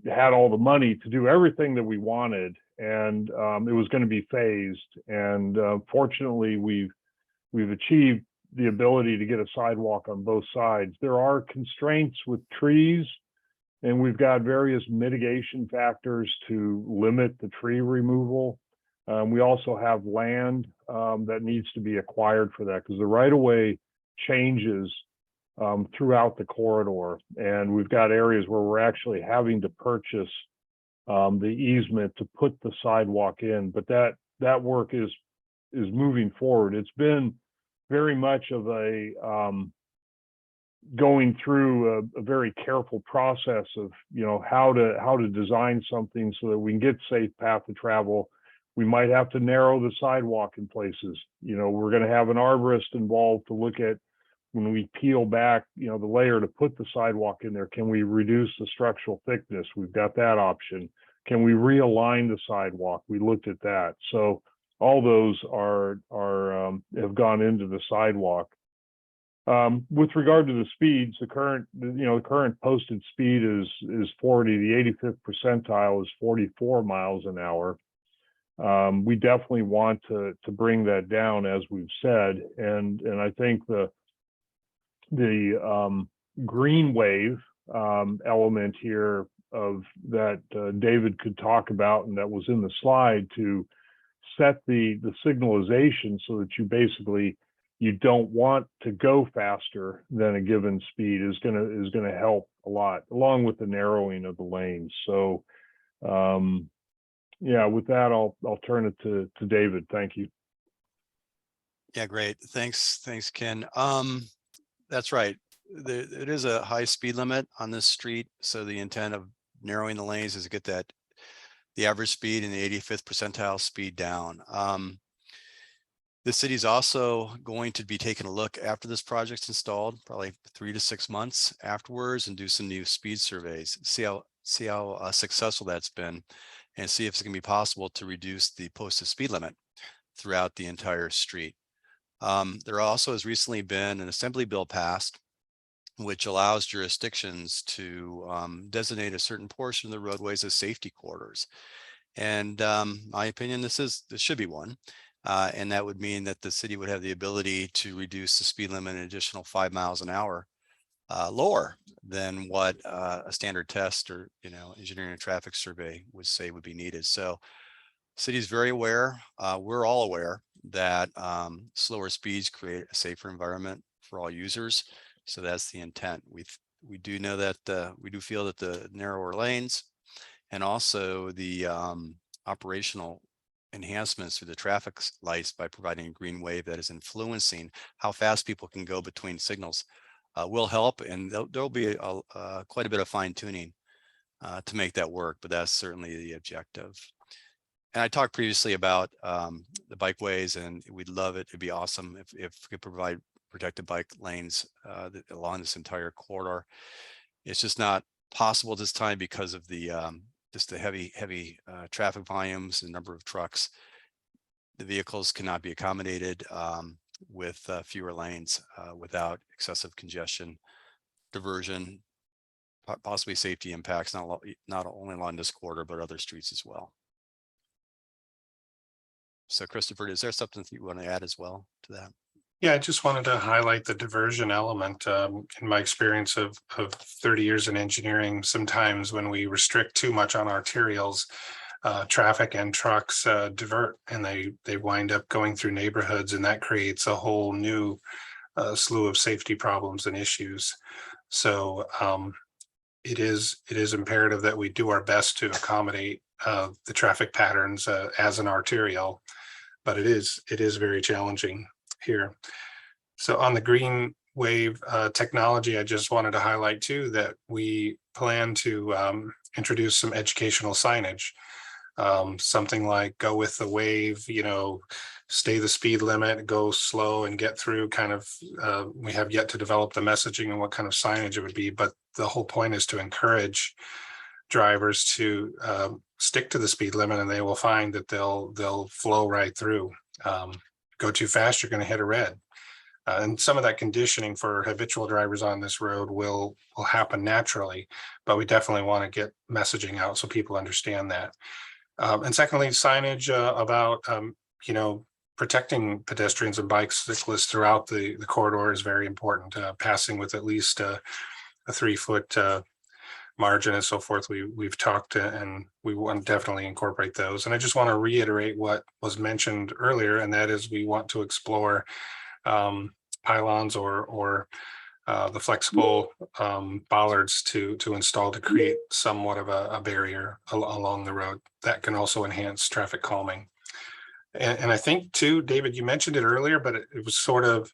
had all the money to do everything that we wanted, and it was going to be phased. And fortunately, we've achieved the ability to get a sidewalk on both sides. There are constraints with trees, and we've got various mitigation factors to limit the tree removal. We also have land that needs to be acquired for that, because the right-of-way changes throughout the corridor, and we've got areas where we're actually having to purchase the easement to put the sidewalk in. But that work is moving forward. It's been very much of a going through a very careful process of how to design something so that we can get safe path to travel. We might have to narrow the sidewalk in places. We're going to have an arborist involved to look at when we peel back, the layer to put the sidewalk in there, can we reduce the structural thickness? We've got that option. Can we realign the sidewalk? We looked at that. So all those have gone into the sidewalk. With regard to the speeds, the current posted speed is 40. The 85th percentile is 44 miles an hour. We definitely want to bring that down, as we've said, and I think the green wave element here of that David could talk about, and that was in the slide, to set the signalization so that you don't want to go faster than a given speed is gonna help a lot, along with the narrowing of the lanes. So yeah, with that, I'll turn it to David. Thank you. Yeah, great. Thanks, Ken. That's right. It is a high speed limit on this street. So the intent of narrowing the lanes is to get the average speed and the 85th percentile speed down. The city's also going to be taking a look after this project's installed, probably 3 to 6 months afterwards, and do some new speed surveys, see how successful that's been, and see if it's going to be possible to reduce the posted speed limit throughout the entire street. There also has recently been an assembly bill passed, which allows jurisdictions to designate a certain portion of the roadways as safety corridors. And my opinion, this should be one. And that would mean that the city would have the ability to reduce the speed limit an additional 5 miles an hour lower than what a standard test or engineering and traffic survey would say would be needed. So the city is very aware. We're all aware that slower speeds create a safer environment for all users. So that's the intent. We do know that we do feel that the narrower lanes and also the operational enhancements through the traffic lights by providing a green wave that is influencing how fast people can go between signals will help, and there'll be quite a bit of fine tuning to make that work, but that's certainly the objective. And I talked previously about the bikeways, and we'd love it. It'd be awesome if we could provide protected bike lanes along this entire corridor. It's just not possible this time because of the just the heavy traffic volumes and number of trucks. The vehicles cannot be accommodated with fewer lanes without excessive congestion, diversion, possibly safety impacts, not only along this corridor, but other streets as well. So Christopher, is there something that you want to add as well to that? Yeah, I just wanted to highlight the diversion element. In my experience of 30 years in engineering, sometimes when we restrict too much on arterials, traffic and trucks divert, and they wind up going through neighborhoods, and that creates a whole new slew of safety problems and issues. So it is imperative that we do our best to accommodate the traffic patterns as an arterial, but it is very challenging here. So on the green wave technology, I just wanted to highlight too that we plan to introduce some educational signage, something like go with the wave, stay the speed limit, go slow and get through kind of, we have yet to develop the messaging and what kind of signage it would be, but the whole point is to encourage drivers to stick to the speed limit, and they will find that they'll flow right through. Go too fast, you're going to hit a red. And some of that conditioning for habitual drivers on this road will happen naturally, but we definitely want to get messaging out so people understand that. And secondly, signage about, protecting pedestrians and cyclists throughout the corridor is very important. Passing with at least a 3-foot margin and so forth. We've talked and we want to definitely incorporate those. And I just want to reiterate what was mentioned earlier, and that is we want to explore pylons or the flexible bollards to install to create somewhat of a barrier along the road that can also enhance traffic calming. And I think too, David, you mentioned it earlier, but it was sort of,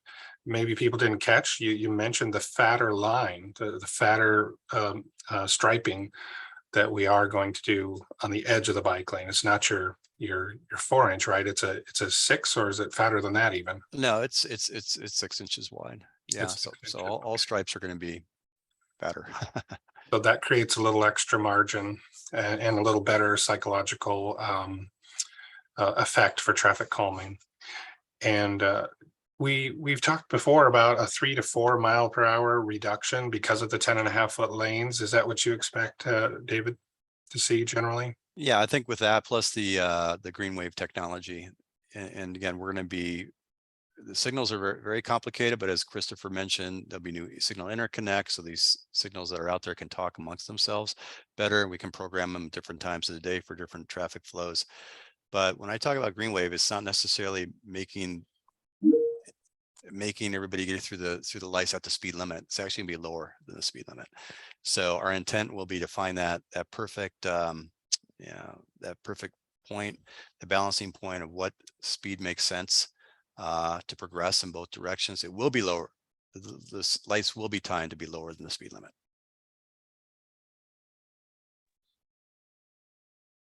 maybe people didn't catch, you mentioned the fatter line, the fatter striping that we are going to do on the edge of the bike lane. It's not your 4-inch, right? It's a 6, or is it fatter than that even? No, it's 6 inches wide. Yeah, It's so, good so to all stripes are going to be better. So that creates a little extra margin and a little better psychological effect for traffic calming. And we've talked before about a 3 to 4 mile per hour reduction because of the 10.5-foot lanes. Is that what you expect, David, to see generally? Yeah, I think with that plus the green wave technology, and again, we're going to be, the signals are very, very complicated, but as Christopher mentioned, there'll be new signal interconnects. So these signals that are out there can talk amongst themselves better. We can program them different times of the day for different traffic flows. But when I talk about green wave, it's not necessarily making everybody get through the lights at the speed limit. It's actually gonna be lower than the speed limit. So our intent will be to find that perfect, that perfect point, the balancing point of what speed makes sense to progress in both directions. It will be lower. The lights will be timed to be lower than the speed limit.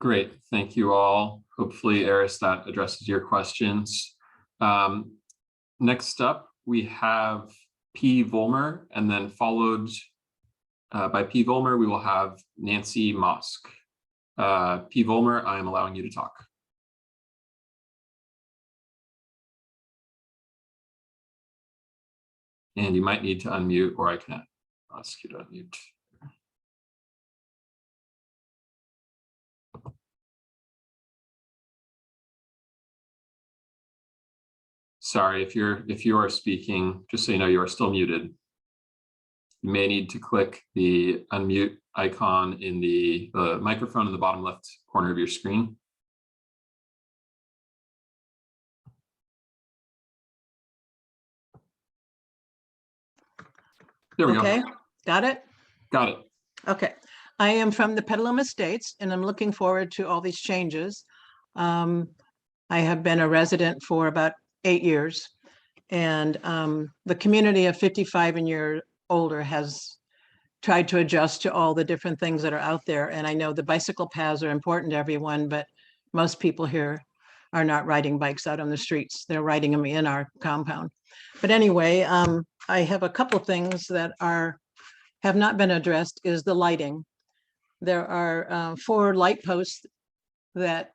Great, thank you all. Hopefully, Eris, that addresses your questions. Next up, we have P. Volmer, and then followed by P. Volmer, we will have Nancy Mosk. P. Volmer, I am allowing you to talk. And you might need to unmute, or I can ask you to unmute. Sorry, if you are speaking, just so you know, you are still muted. You may need to click the unmute icon in the microphone in the bottom left corner of your screen. There we go. Got it? Got it. Okay. I am from the Petaluma Estates, and I'm looking forward to all these changes. I have been a resident for about 8 years, and the community of 55 and older has tried to adjust to all the different things that are out there. And I know the bicycle paths are important to everyone, but most people here are not riding bikes out on the streets. They're riding them in our compound. But anyway, I have a couple things that have not been addressed is the lighting. There are 4 light posts that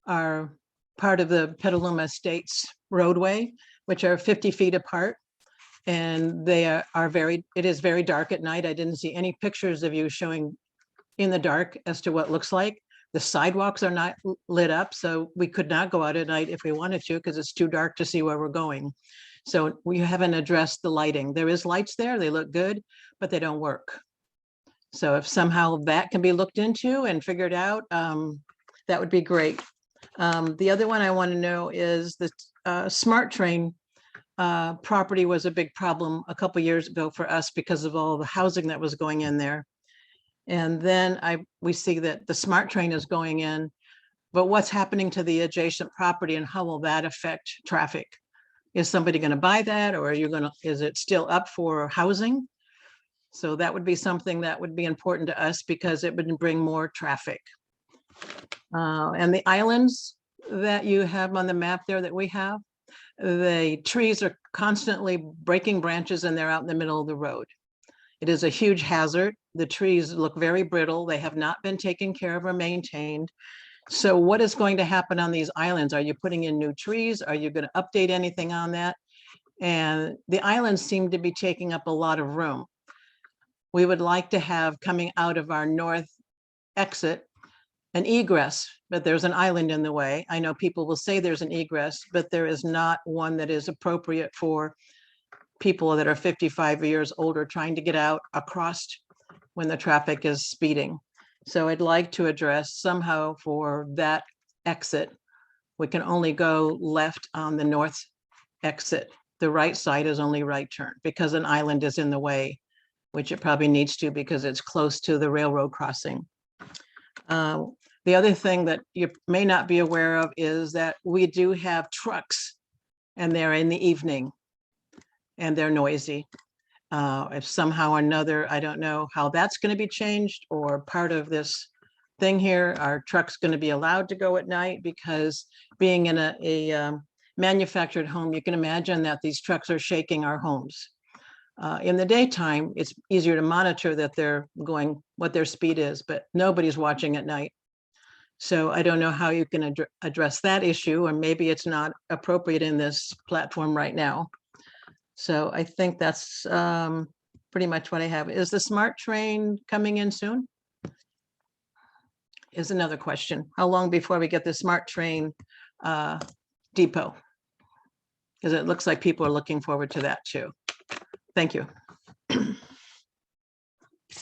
are part of the Petaluma Estates roadway, which are 50 feet apart. And they it is very dark at night. I didn't see any pictures of you showing in the dark as to what it looks like. The sidewalks are not lit up, so we could not go out at night if we wanted to because it's too dark to see where we're going. So we haven't addressed the lighting. There is lights there, they look good, but they don't work. So if somehow that can be looked into and figured out, that would be great. The other one I want to know is the Smart Train property was a big problem a couple years ago for us because of all the housing that was going in there. And then we see that the Smart Train is going in, but what's happening to the adjacent property and how will that affect traffic? Is somebody going to buy that, or is it still up for housing? So that would be something that would be important to us because it would bring more traffic. And the islands that you have on the map there that we have, the trees are constantly breaking branches and they're out in the middle of the road. It is a huge hazard. The trees look very brittle. They have not been taken care of or maintained. So what is going to happen on these islands? Are you putting in new trees? Are you going to update anything on that? And the islands seem to be taking up a lot of room. We would like to have coming out of our north exit an egress, but there's an island in the way. I know people will say there's an egress, but there is not one that is appropriate for people that are 55 years older trying to get out across when the traffic is speeding. So I'd like to address somehow for that exit, we can only go left on the north exit. The right side is only right turn because an island is in the way, which it probably needs to because it's close to the railroad crossing. The other thing that you may not be aware of is that we do have trucks and they're in the evening and they're noisy. If somehow or another, I don't know how that's going to be changed or part of this thing here, are trucks going to be allowed to go at night? Because being in a manufactured home, you can imagine that these trucks are shaking our homes. In the daytime, it's easier to monitor that they're going, what their speed is, but nobody's watching at night. So I don't know how you can address that issue, or maybe it's not appropriate in this platform right now. So I think that's pretty much what I have. Is the smart train coming in soon? Is another question. How long before we get the smart train depot? Because it looks like people are looking forward to that too. Thank you.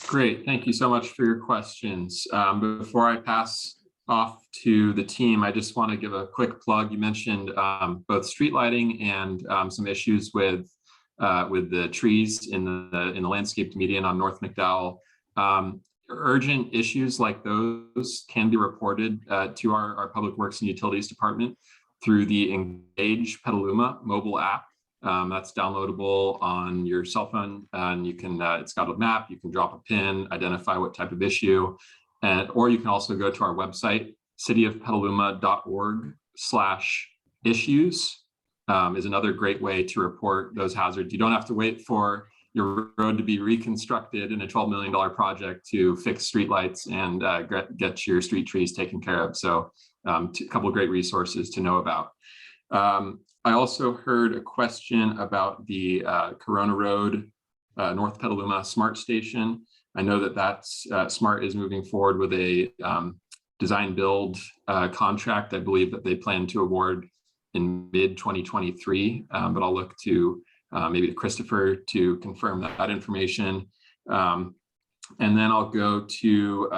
Great, thank you so much for your questions. Before I pass off to the team, I just want to give a quick plug. You mentioned both street lighting and some issues with the trees in the landscaped median on North McDowell. Urgent issues like those can be reported to our Public Works and Utilities Department through the Engage Petaluma mobile app. That's downloadable on your cell phone, and you can, it's got a map, you can drop a pin, identify what type of issue, or you can also go to our website, cityofpetaluma.org/issues is another great way to report those hazards. You don't have to wait for your road to be reconstructed in a $12 million project to fix streetlights and get your street trees taken care of. So a couple of great resources to know about. I also heard a question about the Corona Road, North Petaluma Smart Station. I know that's Smart is moving forward with a design build contract. I believe that they plan to award in mid-2023, but I'll look to maybe to Christopher to confirm that information. And then I'll go to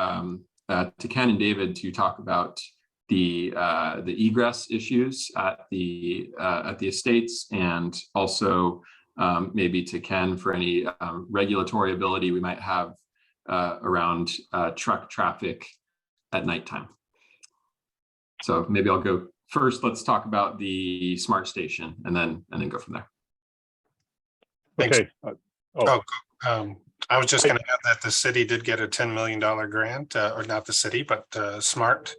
Ken and David to talk about the egress issues at the estates, and also maybe to Ken for any regulatory ability we might have around truck traffic at nighttime. So maybe I'll go first. Let's talk about the smart station and then go from there. Thanks. Okay. I was just going to add that the city did get a $10 million grant, or not the city, but Smart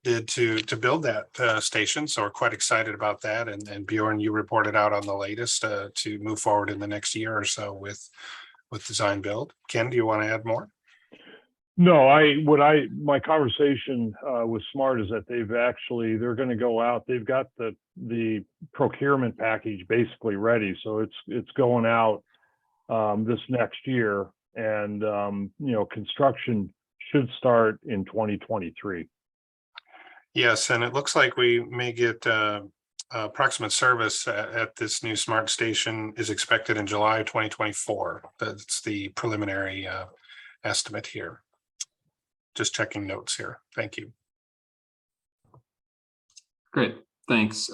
did to build that station. So we're quite excited about that. And Bjorn, you reported out on the latest to move forward in the next year or so with design build. Ken, do you want to add more? No, my conversation with Smart is that they're going to go out. They've got the procurement package basically ready, so it's going out this next year, and construction should start in 2023. Yes, and it looks like we may get approximate service at this new smart station is expected in July 2024. That's the preliminary estimate here. Just checking notes here. Thank you. Great, thanks.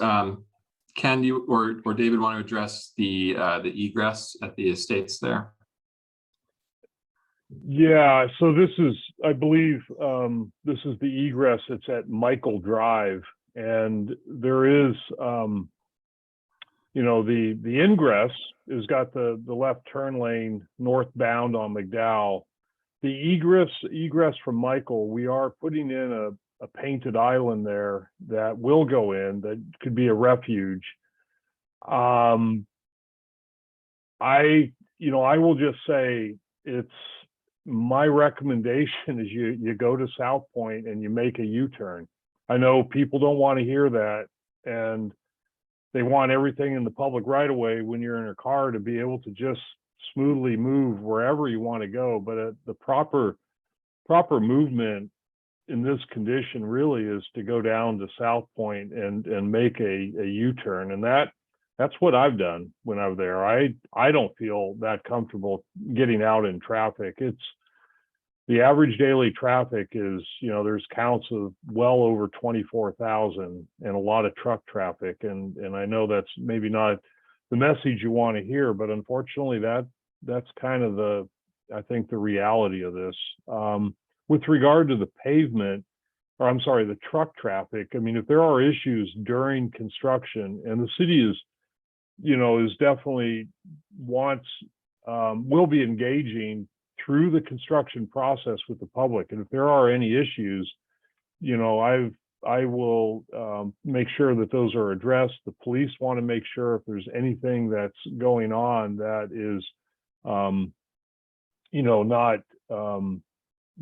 Ken, you or David want to address the egress at the estates there? Yeah, so this is, I believe, this is the egress. It's at Michael Drive, and there is, the ingress has got the left turn lane northbound on McDowell. The egress from Michael, we are putting in a painted island there that will go in, that could be a refuge. I will just say, it's my recommendation is you go to South Point and you make a U-turn. I know people don't want to hear that, and they want everything in the public right of way when you're in a car to be able to just smoothly move wherever you want to go. But the proper movement in this condition really is to go down to South Point and make a U-turn, and that's what I've done when I was there. I don't feel that comfortable getting out in traffic. It's the average daily traffic is, there's counts of well over 24,000 and a lot of truck traffic. And I know that's maybe not the message you want to hear, but unfortunately that's kind of I think the reality of this. With regard to the the truck traffic, I mean, if there are issues during construction, and the city is definitely will be engaging through the construction process with the public. And if there are any issues, I will make sure that those are addressed. The police want to make sure if there's anything that's going on that is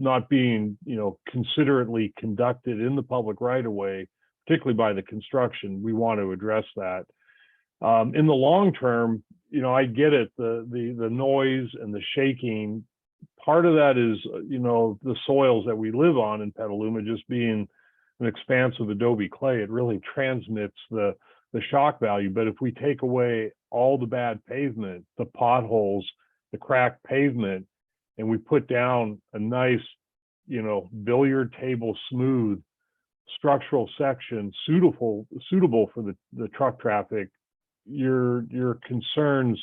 not being, considerately conducted in the public right of way, particularly by the construction. We want to address that. In the long term, I get it, the noise and the shaking. Part of that is, the soils that we live on in Petaluma, just being an expanse of adobe clay, it really transmits the shock value. But if we take away all the bad pavement, the potholes, the cracked pavement, and we put down a nice, billiard table smooth structural section suitable for the truck traffic, your concerns,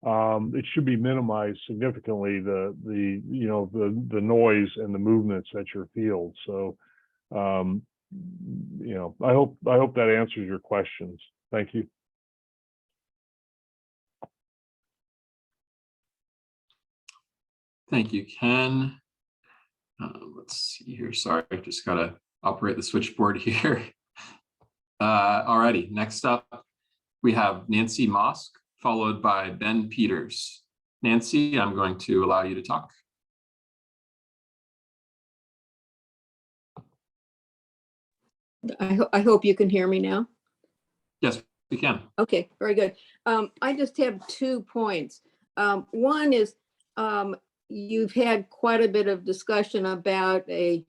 it should be minimized significantly, the noise and the movements at your field. So I hope that answers your questions. Thank you. Thank you, Ken. Let's see here. Sorry, I just got to operate the switchboard here. Alrighty, next up, we have Nancy Mosk, followed by Ben Peters. Nancy, I'm going to allow you to talk. I hope you can hear me now. Yes, we can. Okay, very good. I just have 2 points. One is you've had quite a bit of discussion about a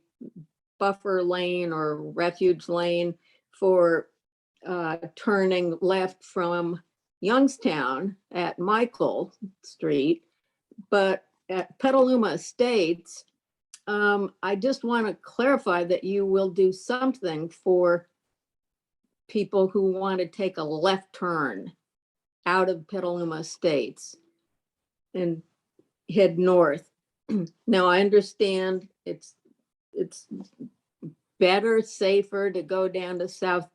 buffer lane or refuge lane for turning left from Youngstown at Michael Street, but at Petaluma Estates, I just want to clarify that you will do something for people who want to take a left turn out of Petaluma Estates and head north. Now, I understand it's better, safer to go down to South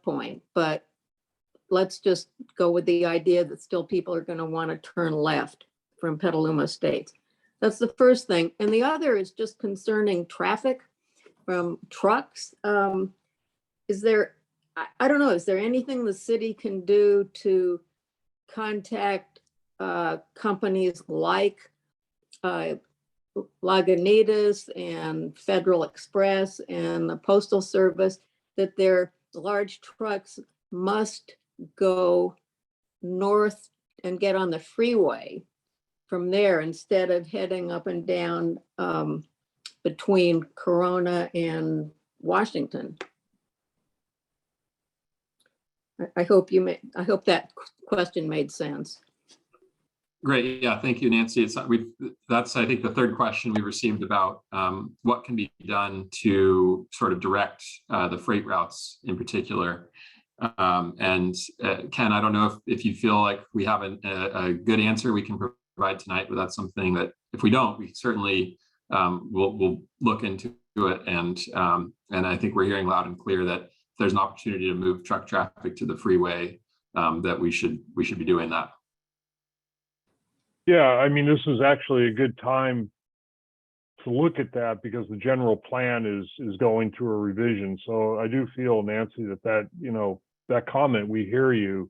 Point, but let's just go with the idea that still people are going to want to turn left from Petaluma Estates. That's the first thing. And the other is just concerning traffic from trucks. Is there, I don't know, is there anything the city can do to contact companies like Lagunitas and Federal Express and the Postal Service that their large trucks must go north and get on the freeway from there instead of heading up and down between Corona and Washington? I hope that question made sense. Great. Yeah, thank you, Nancy. That's I think the third question we received about what can be done to sort of direct the freight routes in particular. And Ken, I don't know if you feel like we have a good answer we can provide tonight, but that's something that if we don't, we certainly we'll look into it. And I think we're hearing loud and clear that if there's an opportunity to move truck traffic to the freeway, that we should be doing that. Yeah, I mean, this is actually a good time to look at that because the general plan is going through a revision. So I do feel, Nancy, that comment, we hear you.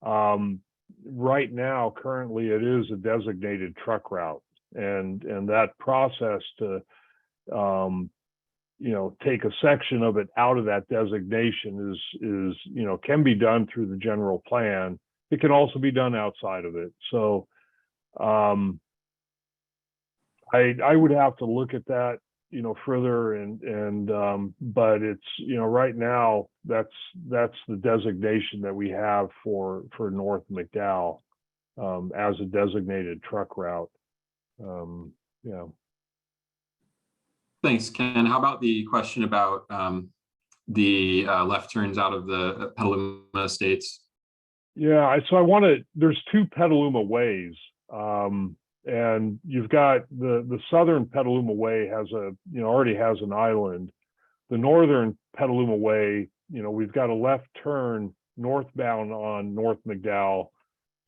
Right now, currently, it is a designated truck route, and that process to take a section of it out of that designation is can be done through the general plan. It can also be done outside of it. So I would have to look at that further and but it's right now that's the designation that we have for North McDowell as a designated truck route. Yeah. Thanks, Ken. How about the question about the left turns out of the Petaluma Estates? Yeah, so there's 2 Petaluma ways. And you've got the southern Petaluma Way already has an island. The northern Petaluma Way, we've got a left turn northbound on North McDowell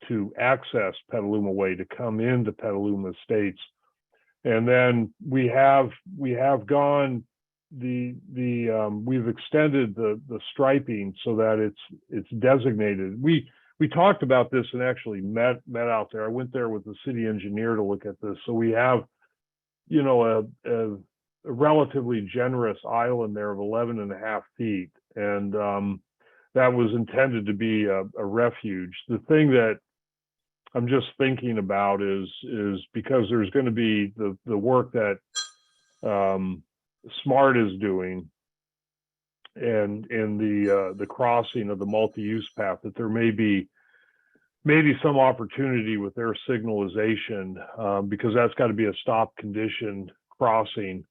to access Petaluma Way to come into Petaluma Estates. And then we have gone we've extended the striping so that it's designated. We we talked about this and actually met out there. I went there with the city engineer to look at this. So we have, you know, a relatively generous island there of 11.5 feet. And that was intended to be a refuge. The thing that I'm just thinking about is because there's going to be the work that SMART is doing and the crossing of the multi-use path, that there may be some opportunity with their signalization, because that's got to be a stop condition crossing.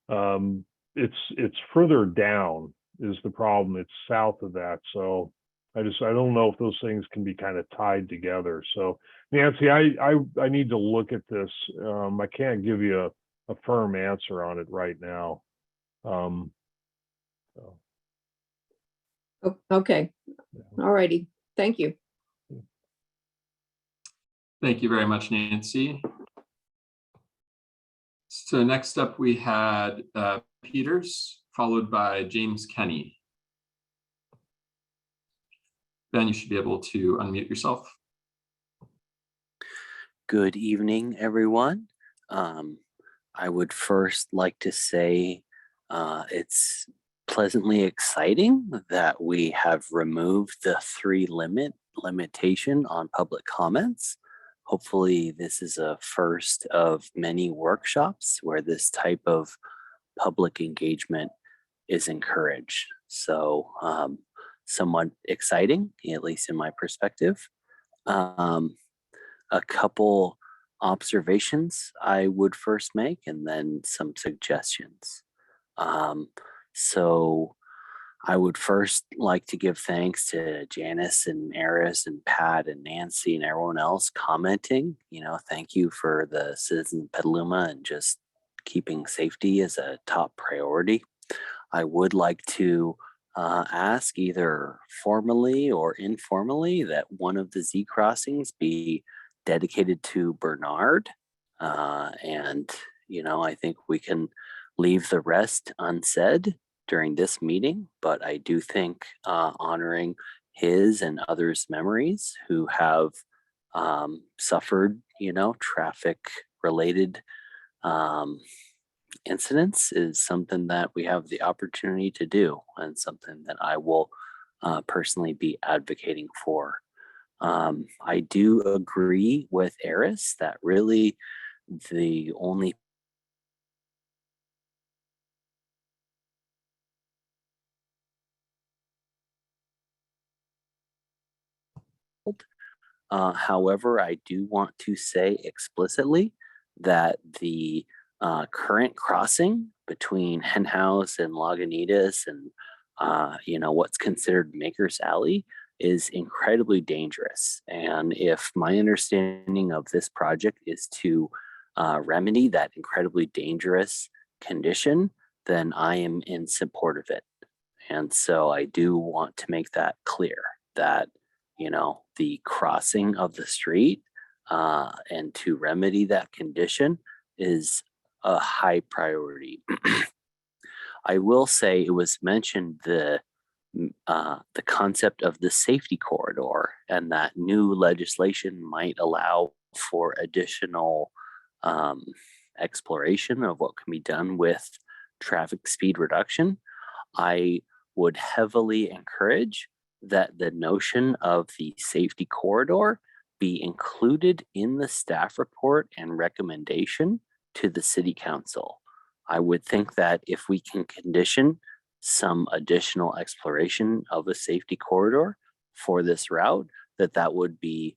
It's further down is the problem. It's south of that. So I don't know if those things can be kind of tied together. So Nancy, I need to look at this. I can't give you a firm answer on it right now. So. Okay. All righty. Thank you. Thank you very much, Nancy. So next up, we had Peters, followed by James Kenny. Ben, you should be able to unmute yourself. Good evening, everyone. I would first like to say it's pleasantly exciting that we have removed the 3 limitation on public comments. Hopefully this is a first of many workshops where this type of public engagement is encouraged. So somewhat exciting, at least in my perspective. A couple observations I would first make, and then some suggestions. So I would first like to give thanks to Janice and Eris and Pat and Nancy and everyone else commenting. You know, thank you for the citizens of Petaluma and just keeping safety as a top priority. I would like to ask either formally or informally that one of the Z crossings be dedicated to Bernard. And, you know, I think we can leave the rest unsaid during this meeting, but I do think honoring his and others' memories who have suffered, you know, traffic related incidents is something that we have the opportunity to do, and something that I will personally be advocating for. I do agree with Eris that really the only however, I do want to say explicitly that the current crossing between Henhouse and Lagunitas and you know, what's considered Maker's Alley is incredibly dangerous. And if my understanding of this project is to remedy that incredibly dangerous condition, then I am in support of it. And so I do want to make that clear that, you know, the crossing of the street and to remedy that condition is a high priority. I will say it was mentioned the concept of the safety corridor, and that new legislation might allow for additional exploration of what can be done with traffic speed reduction. I would heavily encourage that the notion of the safety corridor be included in the staff report and recommendation to the city council. I would think that if we can condition some additional exploration of a safety corridor for this route, that would be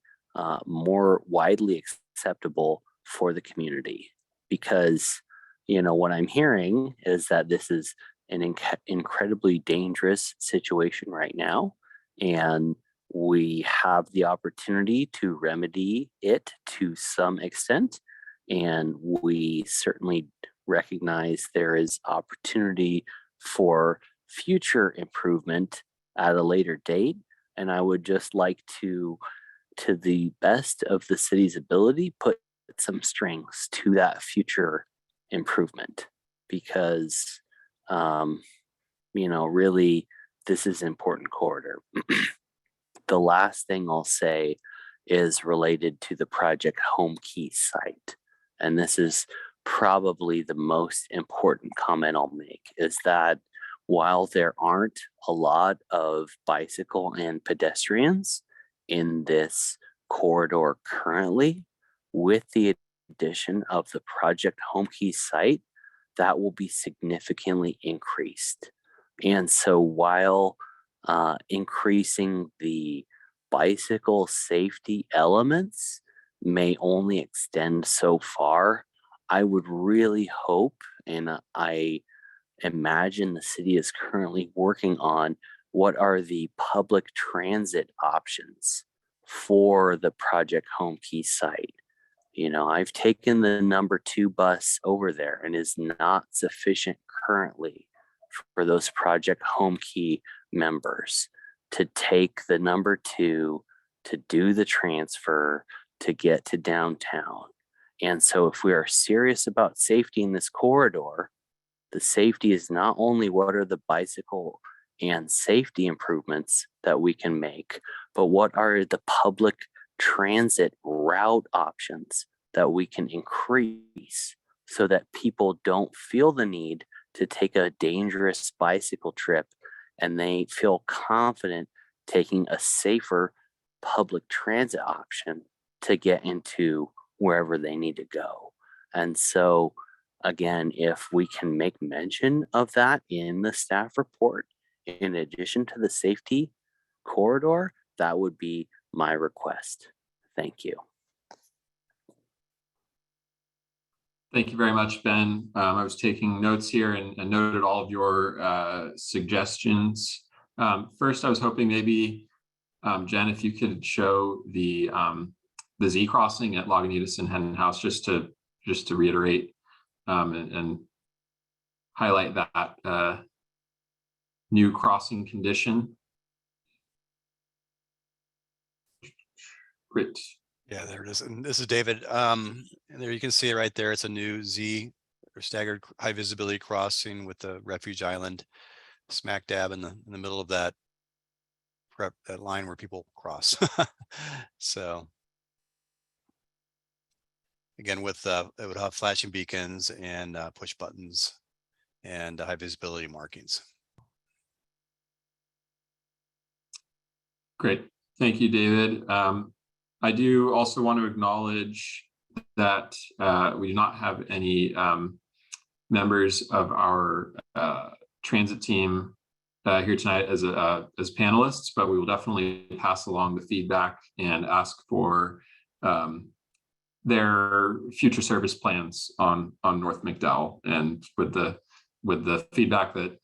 more widely acceptable for the community. Because, you know, what I'm hearing is that this is an incredibly dangerous situation right now, and we have the opportunity to remedy it to some extent, and we certainly recognize there is opportunity for future improvement at a later date. And I would just like to the best of the city's ability, put some strings to that future improvement, because you know, really this is an important corridor. The the last thing I'll say is related to the project home key site. And this is probably the most important comment I'll make, is that while there aren't a lot of bicycle and pedestrians in this corridor currently, with the addition of the project home key site, that will be significantly increased. And so while increasing the bicycle safety elements may only extend so far, I would really hope, and I imagine the city is currently working on, what are the public transit options for the project home key site. You know, I've taken the number 2 bus over there and is not sufficient currently for those project home key members to take the number 2 to do the transfer to get to downtown. And so if we are serious about safety in this corridor, the safety is not only what are the bicycle and safety improvements that we can make, but what are the public transit route options that we can increase so that people don't feel the need to take a dangerous bicycle trip, and they feel confident taking a safer public transit option to get into wherever they need to go. And so again, if we can make mention of that in the staff report, in addition to the safety corridor, that would be my request. Thank you. Thank you very much, Ben. I was taking notes here and noted all of your suggestions. First, I was hoping maybe, Jen, if you could show the Z crossing at Lagunitas and Hen House, just to reiterate and highlight that new crossing condition. Great. Yeah, there it is. And this is David. And there you can see it right there. It's a new Z or staggered high visibility crossing with the refuge island smack dab in the middle of that line where people cross. So again, with it would have flashing beacons and push buttons and high visibility markings. Great. Thank you, David. I do also want to acknowledge that we do not have any members of our transit team here tonight as panelists, but we will definitely pass along the feedback and ask for their future service plans on North McDowell. And with the feedback that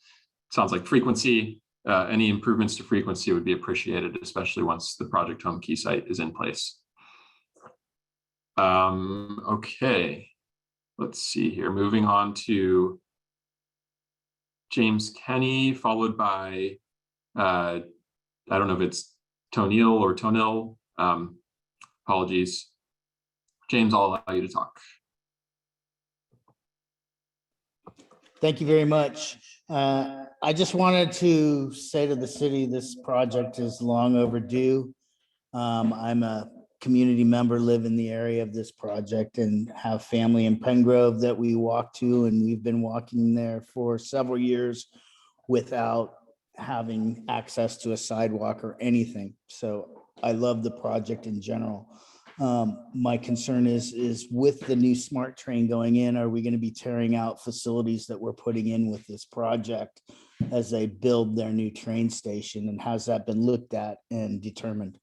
sounds like frequency, any improvements to frequency would be appreciated, especially once the project home key site is in place. Okay, let's see here. Moving on to James Kenny, followed by, I don't know if it's Tonil or Tonil. Apologies. James, I'll allow you to talk. Thank you very much. I just wanted to say to the city, this project is long overdue. I'm a community member, live in the area of this project, and have family in Pengrove that we walk to, and we've been walking there for several years without having access to a sidewalk or anything. So I love the project in general. My concern is with the new smart train going in, are we going to be tearing out facilities that we're putting in with this project as they build their new train station? And has that been looked at and determined?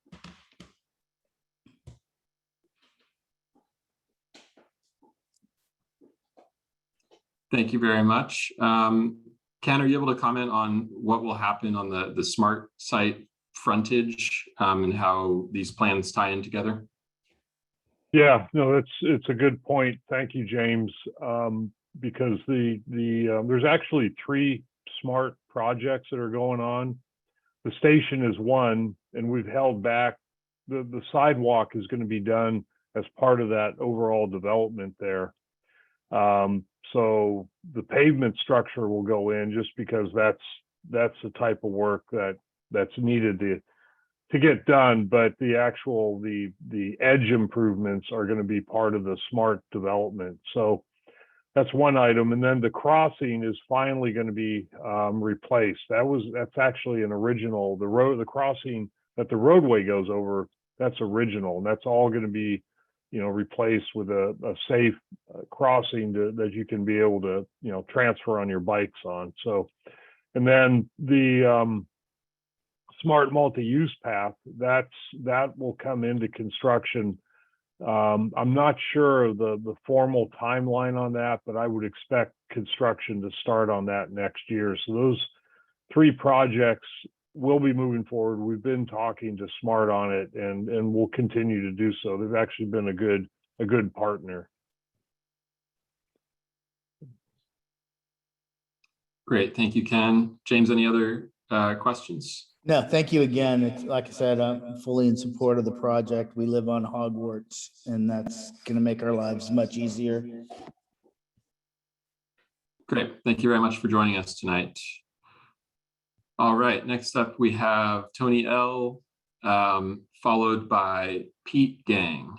Thank you very much. Ken, are you able to comment on what will happen on the smart site frontage and how these plans tie in together? Yeah, no, it's a good point. Thank you, James. Because there's actually 3 smart projects that are going on. The station is one, and we've held back. The sidewalk is going to be done as part of that overall development there. So the pavement structure will go in just because that's the type of work that's needed to get done, but the actual, the edge improvements are going to be part of the smart development. So that's one item. And then the crossing is finally going to be replaced. That's actually an original, the crossing that the roadway goes over, that's original. And that's all going to be, replaced with a safe crossing that you can be able to, transfer on your bikes on. So, and then the smart multi-use path, that will come into construction. I'm not sure of the formal timeline on that, but I would expect construction to start on that next year. So those 3 projects will be moving forward. We've been talking to Smart on it, and we'll continue to do so. They've actually been a good partner. Great, thank you, Ken. James, any other questions? No, thank you again. It's, like I said, I'm fully in support of the project. We live on Hogwarts, and that's going to make our lives much easier. Great, thank you very much for joining us tonight. All right, next up we have Tony L, followed by Pete Gang.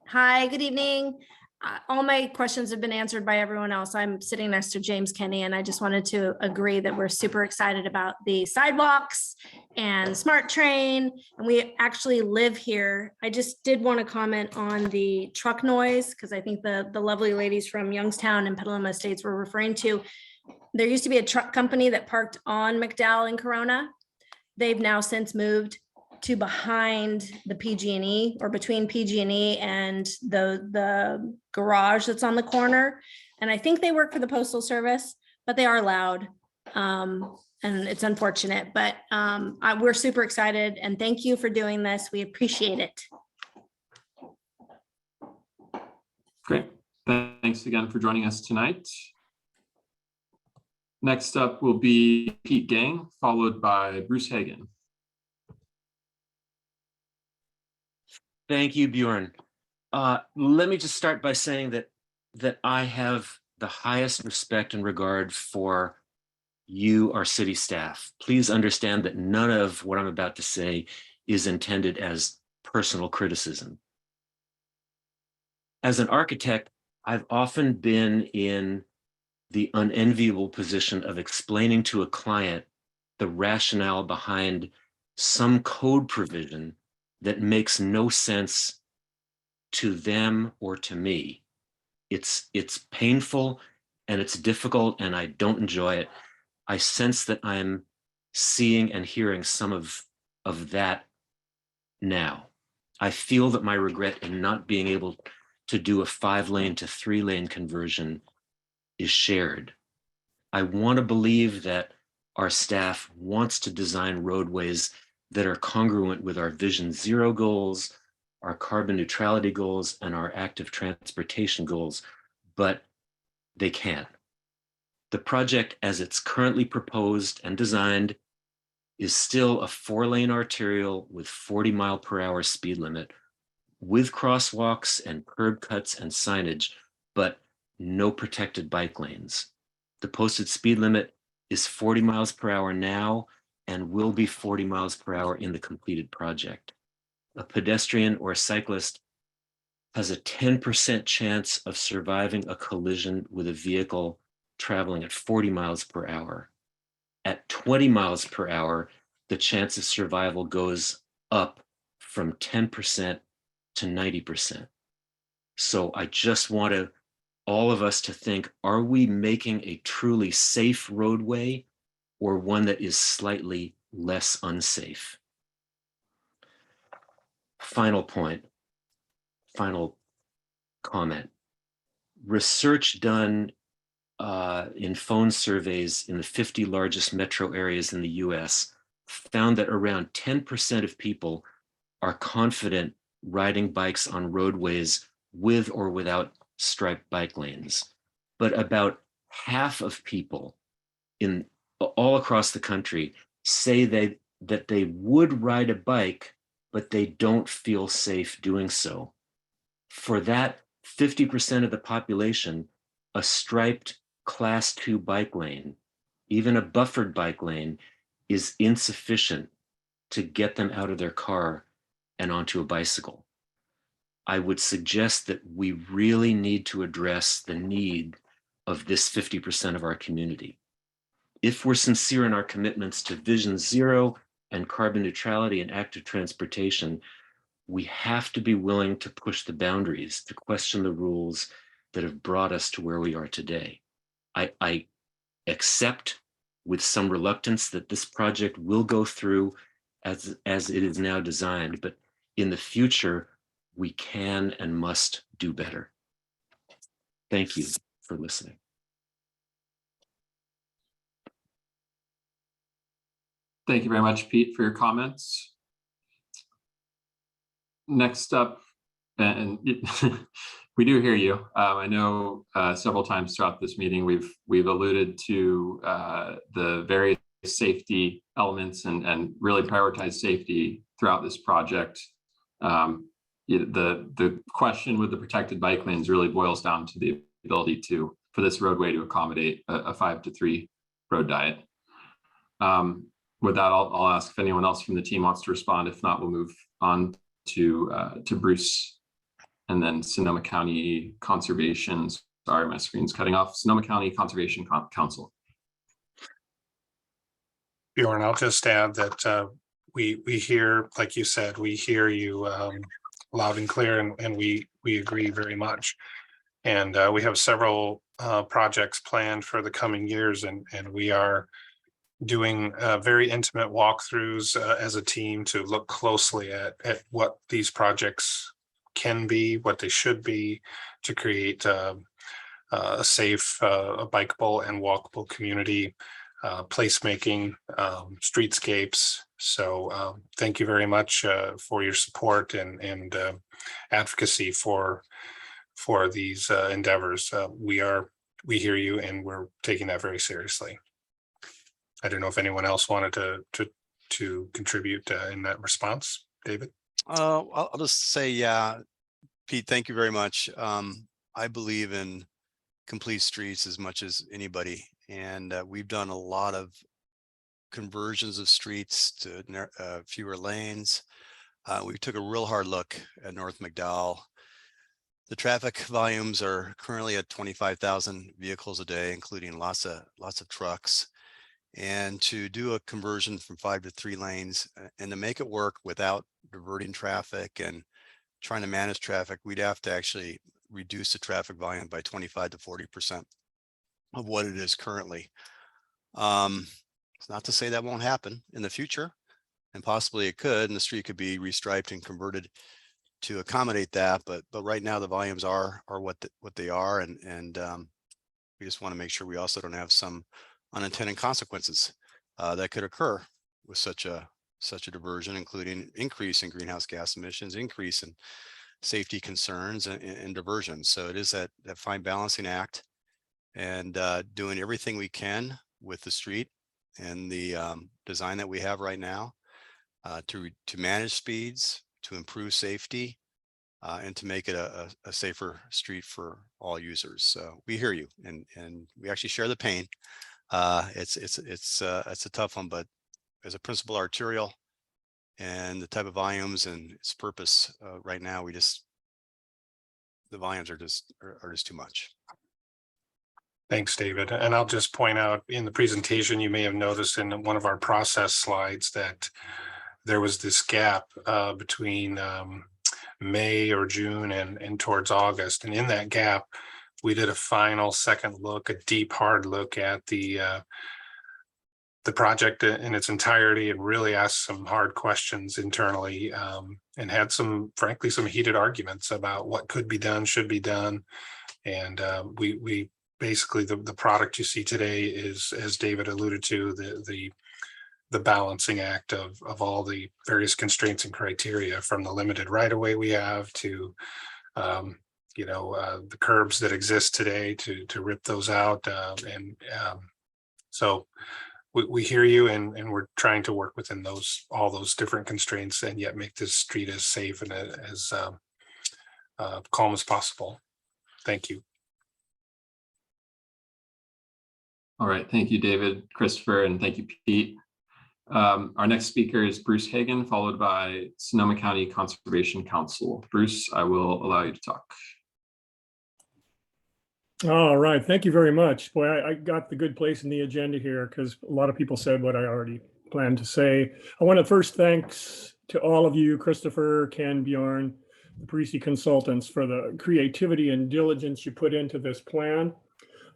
Hi, good evening. All my questions have been answered by everyone else. I'm sitting next to James Kenny, and I just wanted to agree that we're super excited about the sidewalks and smart train, and we actually live here. I just did want to comment on the truck noise, because I think the lovely ladies from Youngstown and Petaluma Estates were referring to. There used to be a truck company that parked on McDowell in Corona. They've now since moved to behind the PG&E, or between PG&E and the garage that's on the corner. And I think they work for the Postal Service, but they are loud. And it's unfortunate, but we're super excited, and thank you for doing this. We appreciate it. Great, thanks again for joining us tonight. Next up will be Pete Gang, followed by Bruce Hagan. Thank you, Bjorn. Let me just start by saying that I have the highest respect and regard for you, our city staff. Please understand that none of what I'm about to say is intended as personal criticism. As an architect, I've often been in the unenviable position of explaining to a client the rationale behind some code provision that makes no sense to them or to me. It's painful and it's difficult, and I don't enjoy it. I sense that I'm seeing and hearing some of that now. I feel that my regret in not being able to do a 5-lane to 3-lane conversion is shared. I want to believe that our staff wants to design roadways that are congruent with our Vision Zero goals, our carbon neutrality goals, and our active transportation goals, but they can't. The project as it's currently proposed and designed is still a 4-lane arterial with 40-mile-per-hour speed limit, with crosswalks and curb cuts and signage, but no protected bike lanes. The posted speed limit is 40 miles per hour now and will be 40 miles per hour in the completed project. A pedestrian or a cyclist has a 10% chance of surviving a collision with a vehicle traveling at 40 miles per hour. At 20 miles per hour, the chance of survival goes up from 10% to 90%. So I just want all of us to think, are we making a truly safe roadway or one that is slightly less unsafe? Final point, final comment. Research done in phone surveys in the 50 largest metro areas in the US found that around 10% of people are confident riding bikes on roadways with or without striped bike lanes. But about half of people all across the country say that they would ride a bike, but they don't feel safe doing so. For that 50% of the population, a striped Class 2 bike lane even a buffered bike lane, is insufficient to get them out of their car and onto a bicycle. I would suggest that we really need to address the need of this 50% of our community. If we're sincere in our commitments to Vision Zero and carbon neutrality and active transportation, we have to be willing to push the boundaries, to question the rules that have brought us to where we are today. I accept with some reluctance that this project will go through as it is now designed, but in the future, we can and must do better. Thank you for listening. Thank you very much, Pete, for your comments. Next up, and we do hear you. I know several times throughout this meeting we've alluded to the various safety elements and really prioritize safety throughout this project. The question with the protected bike lanes really boils down to the ability for this roadway to accommodate a 5-to-3 road diet. With that, I'll ask if anyone else from the team wants to respond. If not, we'll move on to Bruce and then Sonoma County Conservation. Sorry, my screen's cutting off. Sonoma County Conservation Council. Bjorn, I'll just add that we hear, like you said, we hear you loud and clear, and we agree very much. And we have several projects planned for the coming years, and we are doing very intimate walkthroughs as a team to look closely at what these projects can be, what they should be, to create a safe, bikeable and walkable community, placemaking, streetscapes. So thank you very much for your support and advocacy for these endeavors. We hear you, and we're taking that very seriously. I don't know if anyone else wanted to contribute in that response. David? I'll just say, yeah, Pete, thank you very much. I believe in complete streets as much as anybody. And we've done a lot of conversions of streets to fewer lanes. We took a real hard look at North McDowell. The traffic volumes are currently at 25,000 vehicles a day, including lots of trucks. And to do a conversion from 5 to 3 lanes and to make it work without diverting traffic and trying to manage traffic, we'd have to actually reduce the traffic volume by 25 to 40% of what it is currently. It's not to say that won't happen in the future, and possibly it could, and the street could be restriped and converted to accommodate that. But right now the volumes are what they are, and we just want to make sure we also don't have some unintended consequences that could occur with such a diversion, including increase in greenhouse gas emissions, increase in safety concerns, and diversion. So it is that fine balancing act, and doing everything we can with the street and the design that we have right now to manage speeds, to improve safety, and to make it a safer street for all users. So we hear you, and we actually share the pain. It's a tough one, but as a principal arterial and the type of volumes and its purpose right now, the volumes are just too much. Thanks, David. And I'll just point out in the presentation, you may have noticed in one of our process slides that there was this gap between May or June and towards August. And in that gap, we did a final second look, a deep, hard look at the project in its entirety, and really asked some hard questions internally, and had frankly, some heated arguments about what could be done, should be done. And we basically, the product you see today is, as David alluded to, the balancing act of all the various constraints and criteria, from the limited right-of-way we have to the curbs that exist today, to rip those out. So we hear you, and we're trying to work within all those different constraints, and yet make this street as safe and as calm as possible. Thank you. All right, thank you, David, Christopher, and thank you, Pete. Our next speaker is Bruce Hagan, followed by Sonoma County Conservation Council. Bruce, I will allow you to talk. All right, thank you very much. Boy, I got the good place in the agenda here because a lot of people said what I already planned to say. I want to first thanks to all of you, Christopher, Ken, Bjorn, the Parisi consultants, for the creativity and diligence you put into this plan.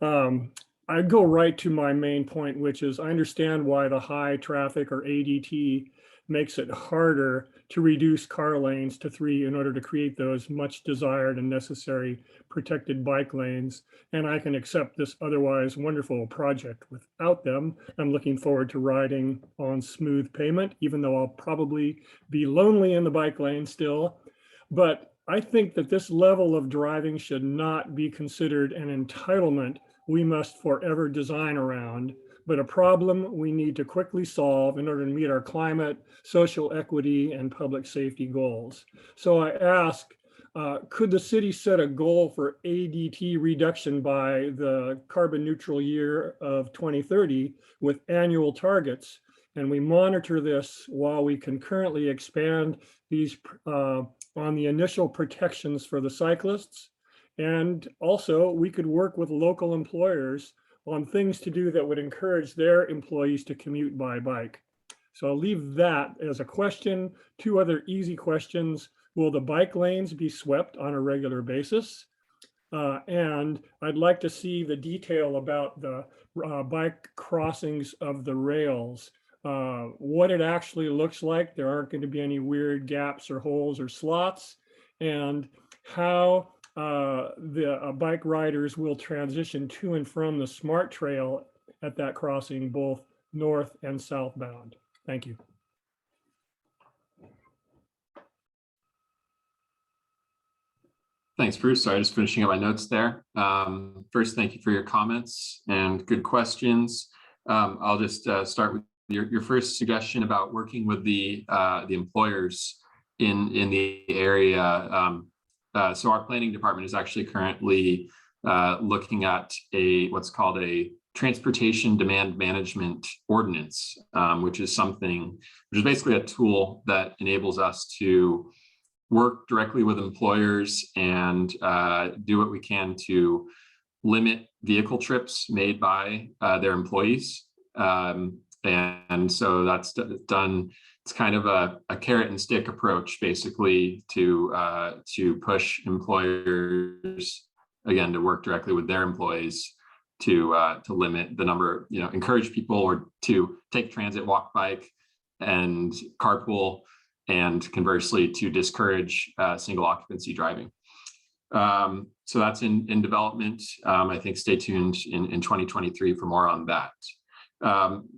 I go right to my main point, which is I understand why the high traffic or ADT makes it harder to reduce car lanes to 3 in order to create those much desired and necessary protected bike lanes. And I can accept this otherwise wonderful project without them. I'm looking forward to riding on smooth pavement, even though I'll probably be lonely in the bike lane still. But I think that this level of driving should not be considered an entitlement we must forever design around, but a problem we need to quickly solve in order to meet our climate, social equity, and public safety goals. So I ask, could the city set a goal for ADT reduction by the carbon neutral year of 2030 with annual targets? And we monitor this while we concurrently expand these on the initial protections for the cyclists. And also we could work with local employers on things to do that would encourage their employees to commute by bike. So I'll leave that as a question. 2 other easy questions. Will the bike lanes be swept on a regular basis? And I'd like to see the detail about the bike crossings of the rails, what it actually looks like. There aren't going to be any weird gaps or holes or slots, and how the bike riders will transition to and from the SMART trail at that crossing, both north and southbound. Thank you. Thanks, Bruce. Sorry, just finishing up my notes there. First, thank you for your comments and good questions. I'll just start with your first suggestion about working with the employers in the area. So our planning department is actually currently looking at what's called a transportation demand management ordinance, which is basically a tool that enables us to work directly with employers and do what we can to limit vehicle trips made by their employees. And so that's done. It's kind of a carrot and stick approach, basically, to push employers, again, to work directly with their employees to limit the number, encourage people or to take transit, walk, bike, and carpool, and conversely to discourage single occupancy driving. So that's in development. I think stay tuned in 2023 for more on that.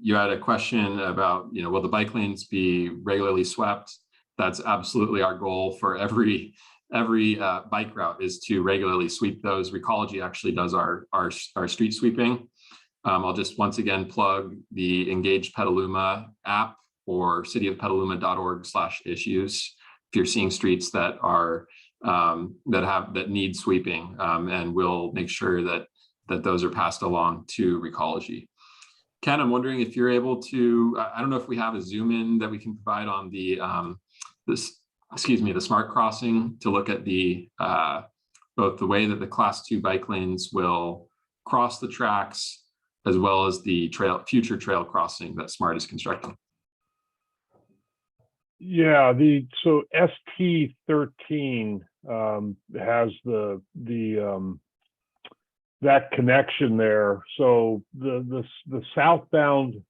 You had a question about, will the bike lanes be regularly swept? That's absolutely our goal for every bike route, is to regularly sweep those. Recology actually does our street sweeping. I'll just once again plug the Engage Petaluma app or cityofpetaluma.org/issues if you're seeing streets that are that need sweeping, and we'll make sure that those are passed along to Recology. Ken, I'm wondering if you're able to, I don't know if we have a zoom in that we can provide on the the smart crossing to look at the both the way that the class 2 bike lanes will cross the tracks, as well as the future trail crossing that SMART is constructing. Yeah, so ST13 has that connection there. So the southbound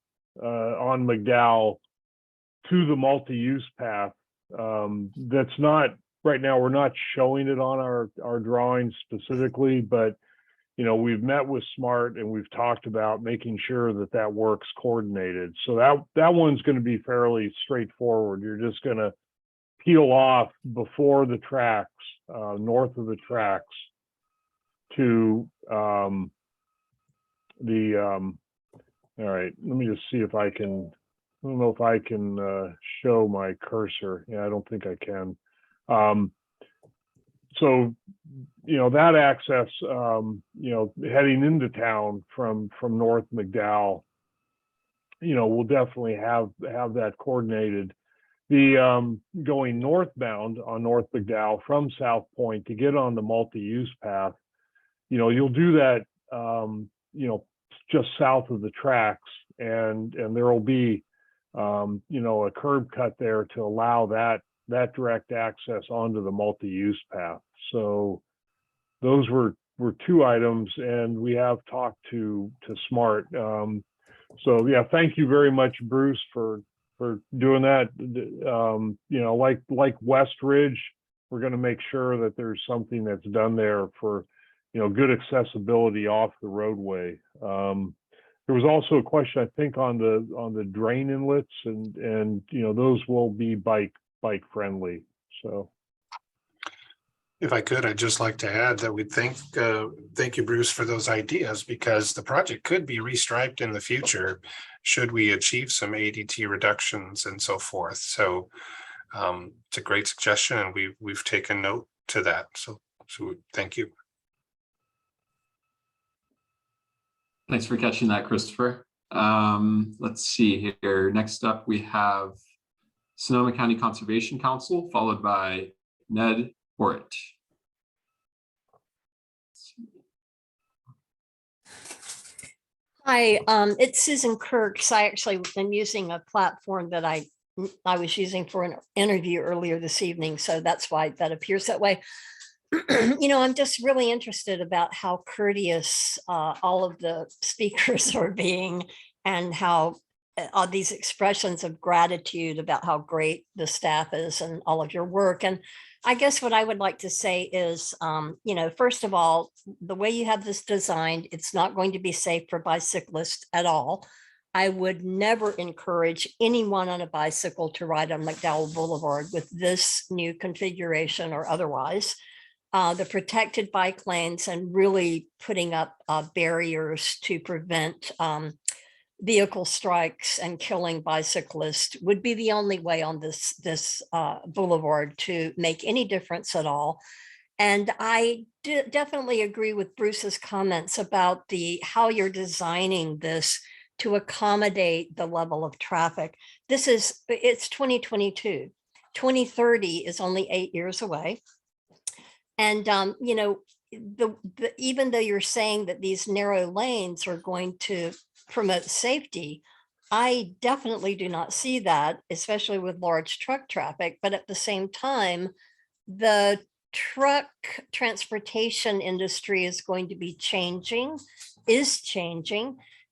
on McDowell to the multi-use path, that's not right now. We're not showing it on our drawings specifically, but we've met with SMART and we've talked about making sure that works coordinated. So that one's going to be fairly straightforward. You're just going to peel off before the tracks, north of the tracks, to all right, let me just see if I can, I don't know if I can show my cursor. Yeah, I don't think I can. so, that access, heading into town from North McDowell, we'll definitely have that coordinated. The going northbound on North McDowell from South Point to get on the multi-use path, you'll do that, just south of the tracks, and there will be, a curb cut there to allow that direct access onto the multi-use path. So those were two items, and we have talked to Smart. So yeah, thank you very much, Bruce, for doing that. Like West Ridge, we're going to make sure that there's something that's done there for, good accessibility off the roadway. There was also a question, I think, on the drain inlets, and those will be bike friendly. So. If I could, I'd just like to add that we thank you, Bruce, for those ideas, because the project could be restriped in the future should we achieve some ADT reductions and so forth. So it's a great suggestion, and we've taken note to that. So thank you. Thanks for catching that, Christopher. Let's see here. Next up, we have Sonoma County Conservation Council, followed by Ned Horrit. Hi, it's Susan Kirks. I actually am using a platform that I was using for an interview earlier this evening, so that's why that appears that way. I'm just really interested about how courteous all of the speakers are being, and how all these expressions of gratitude about how great the staff is and all of your work. And I guess what I would like to say is, first of all, the way you have this designed, it's not going to be safe for bicyclists at all. I would never encourage anyone on a bicycle to ride on McDowell Boulevard with this new configuration or otherwise. The protected bike lanes and really putting up barriers to prevent vehicle strikes and killing bicyclists would be the only way on this boulevard to make any difference at all. And I definitely agree with Bruce's comments about how you're designing this to accommodate the level of traffic. It's 2022. 2030 is only 8 years away. And, even though you're saying that these narrow lanes are going to promote safety, I definitely do not see that, especially with large truck traffic. But at the same time, the truck transportation industry is going to be changing.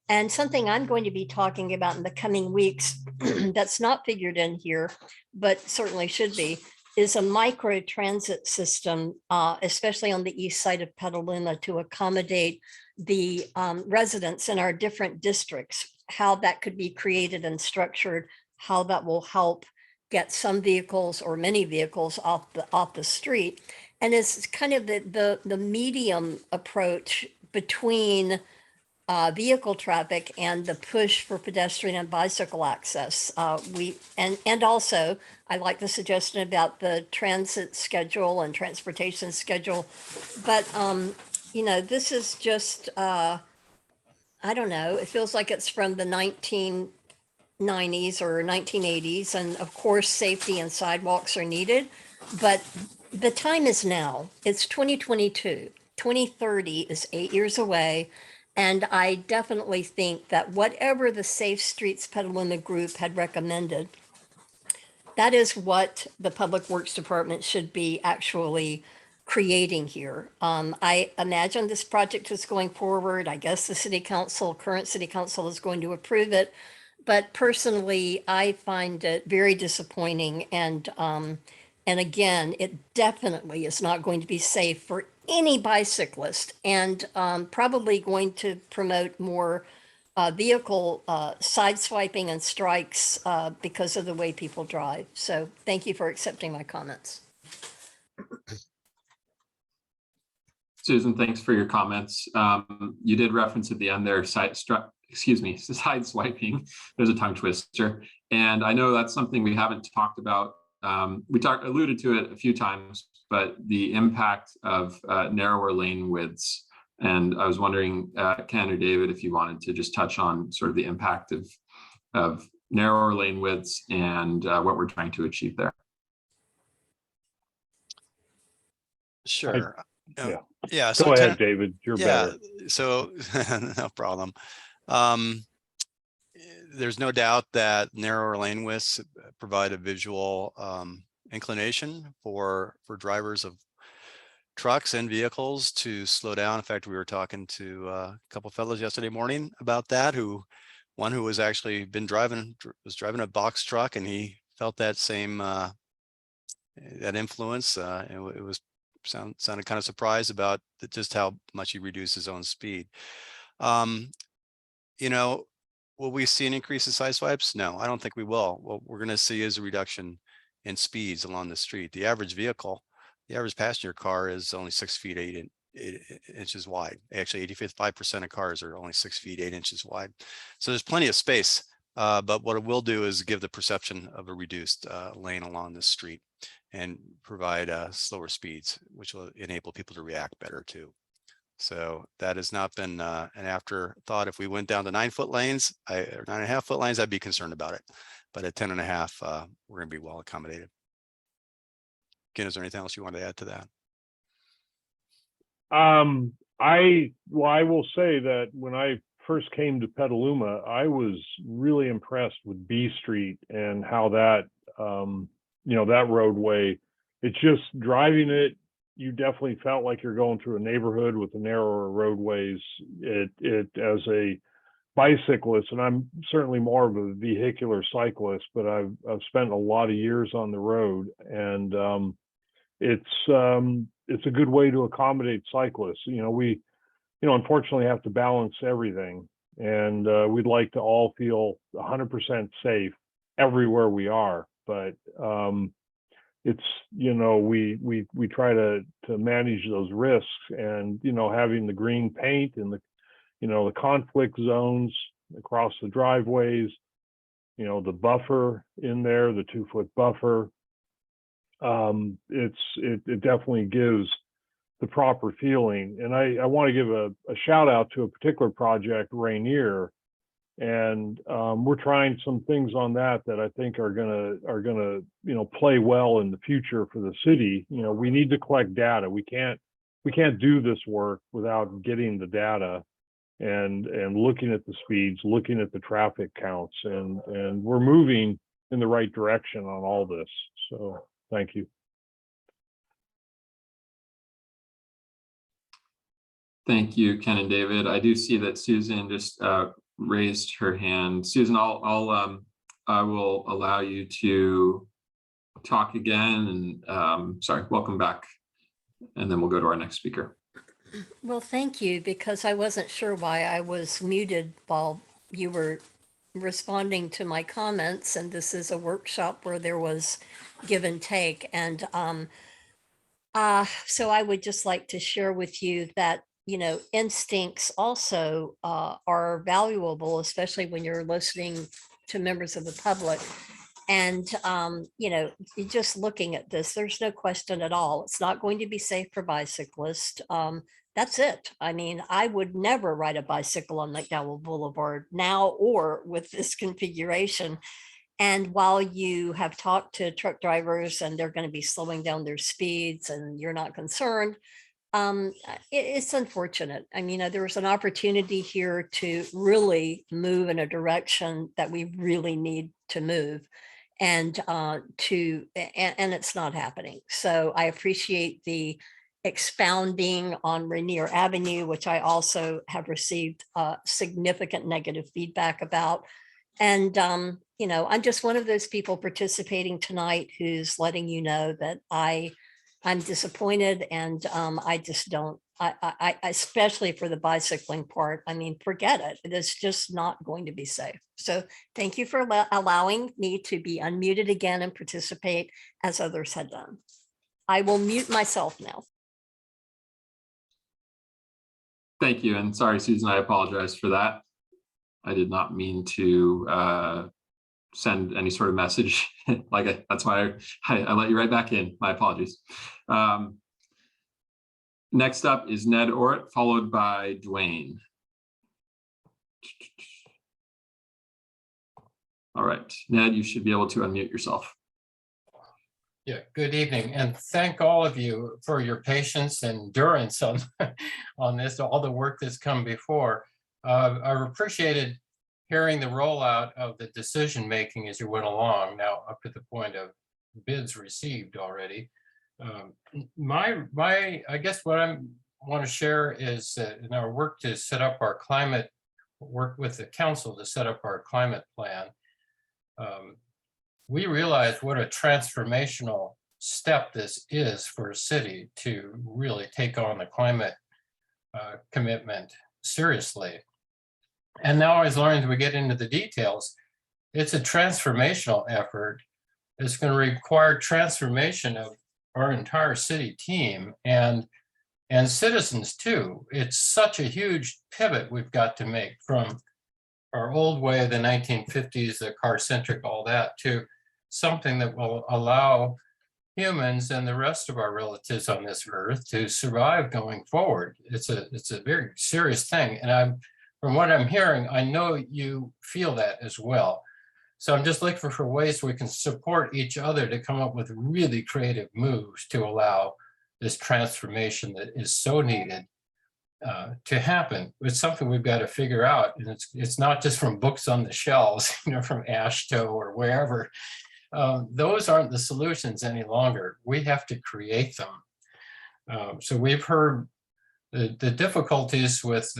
And something I'm going to be talking about in the coming weeks that's not figured in here, but certainly should be, is a micro transit system, especially on the east side of Petaluma, to accommodate the residents in our different districts, how that could be created and structured, how that will help get some vehicles or many vehicles off the street. And it's kind of the medium approach between vehicle traffic and the push for pedestrian and bicycle access. And also, I like the suggestion about the transit schedule and transportation schedule. But, this is just, I don't know, it feels like it's from the 1990s or 1980s. And of course, safety and sidewalks are needed. But the time is now. It's 2022. 2030 is 8 years away. And I definitely think that whatever the Safe Streets Petaluma group had recommended, that is what the Public Works Department should be actually creating here. I imagine this project is going forward. I guess the current city council is going to approve it. But personally, I find it very disappointing. And again, it definitely is not going to be safe for any bicyclist, and probably going to promote more vehicle side swiping and strikes because of the way people drive. So thank you for accepting my comments. Susan, thanks for your comments. You did reference at the end there, side swiping. There's a tongue twister. And I know that's something we haven't talked about. We alluded to it a few times but the impact of narrower lane widths. And I was wondering, Ken or David, if you wanted to just touch on sort of the impact of narrower lane widths and what we're trying to achieve there. Sure. Yeah. Yeah. Go ahead, David. You're better. So no problem. There's no doubt that narrower lane widths provide a visual inclination for drivers of trucks and vehicles to slow down. In fact, we were talking to a couple of fellows yesterday morning about that. One who was actually driving a box truck, and he felt that same that influence. It was sounded kind of surprised about just how much he reduced his own speed. You know, will we see an increase in side swipes? No, I don't think we will. What we're going to see is a reduction in speeds along the street. The average passenger car is only 6 feet 8 inches wide. Actually, 85% of cars are only 6 feet 8 inches wide. So there's plenty of space. But what it will do is give the perception of a reduced lane along the street and provide slower speeds, which will enable people to react better too. So that has not been an afterthought. If we went down to 9-foot lanes, or 9.5-foot lanes, I'd be concerned about it. But at 10.5, we're going to be well accommodated. Ken, is there anything else you want to add to that? I will say that when I first came to Petaluma, I was really impressed with B Street and how that, that roadway, it's just driving it, you definitely felt like you're going through a neighborhood with the narrower roadways. It as a bicyclist, and I'm certainly more of a vehicular cyclist, but I've spent a lot of years on the road, and it's a good way to accommodate cyclists. We unfortunately have to balance everything, and we'd like to all feel 100% safe everywhere we are, but it's we try to manage those risks, and having the green paint and the conflict zones across the driveways, the buffer in there, the 2-foot buffer, it definitely gives the proper feeling. And I want to give a shout out to a particular project, Rainier, and we're trying some things on that I think are gonna play well in the future for the city. We need to collect data. We can't do this work without getting the data and looking at the speeds, looking at the traffic counts, and we're moving in the right direction on all this. So thank you. Thank you, Ken and David. I do see that Susan just raised her hand. Susan, I will allow you to talk again, and sorry, welcome back. And then we'll go to our next speaker. Well, thank you, because I wasn't sure why I was muted while you were responding to my comments, and this is a workshop where there was give and take. And so I would just like to share with you that instincts also are valuable, especially when you're listening to members of the public. And, just looking at this, there's no question at all. It's not going to be safe for bicyclists. That's it. I mean, I would never ride a bicycle on McDowell Boulevard now or with this configuration. And while you have talked to truck drivers and they're going to be slowing down their speeds and you're not concerned, it's unfortunate. I mean, there was an opportunity here to really move in a direction that we really need to move, and it's not happening. So I appreciate the expounding on Rainier Avenue, which I also have received significant negative feedback about. And, I'm just one of those people participating tonight who's letting you know that I'm disappointed, and I just don't, I especially for the bicycling part, I mean, forget it. It is just not going to be safe. So thank you for allowing me to be unmuted again and participate as others had done. I will mute myself now. Thank you. And sorry, Susan, I apologize for that. I did not mean to send any sort of message. That's why I let you right back in. My apologies. Next up is Ned Orrit, followed by Dwayne. All right, Ned, you should be able to unmute yourself. Yeah, good evening, and thank all of you for your patience and endurance on, on this, all the work that's come before. I've appreciated hearing the rollout of the decision-making as you went along, now up to the point of bids received already. I guess what I want to share is in our work to set up our climate, work with the council to set up our climate plan. We realize what a transformational step this is for a city to really take on the climate commitment seriously. And now as long as we get into the details, it's a transformational effort. It's going to require transformation of our entire city team and citizens too. It's such a huge pivot we've got to make from our old way of the 1950s, the car-centric, all that, to something that will allow humans and the rest of our relatives on this earth to survive going forward. It's a very serious thing. And from what I'm hearing, I know you feel that as well. So I'm just looking for ways we can support each other to come up with really creative moves to allow this transformation that is so needed to happen. It's something we've got to figure out. And it's not just from books on the shelves, from AASHTO or wherever. Those aren't the solutions any longer. We have to create them. So we've heard the difficulties with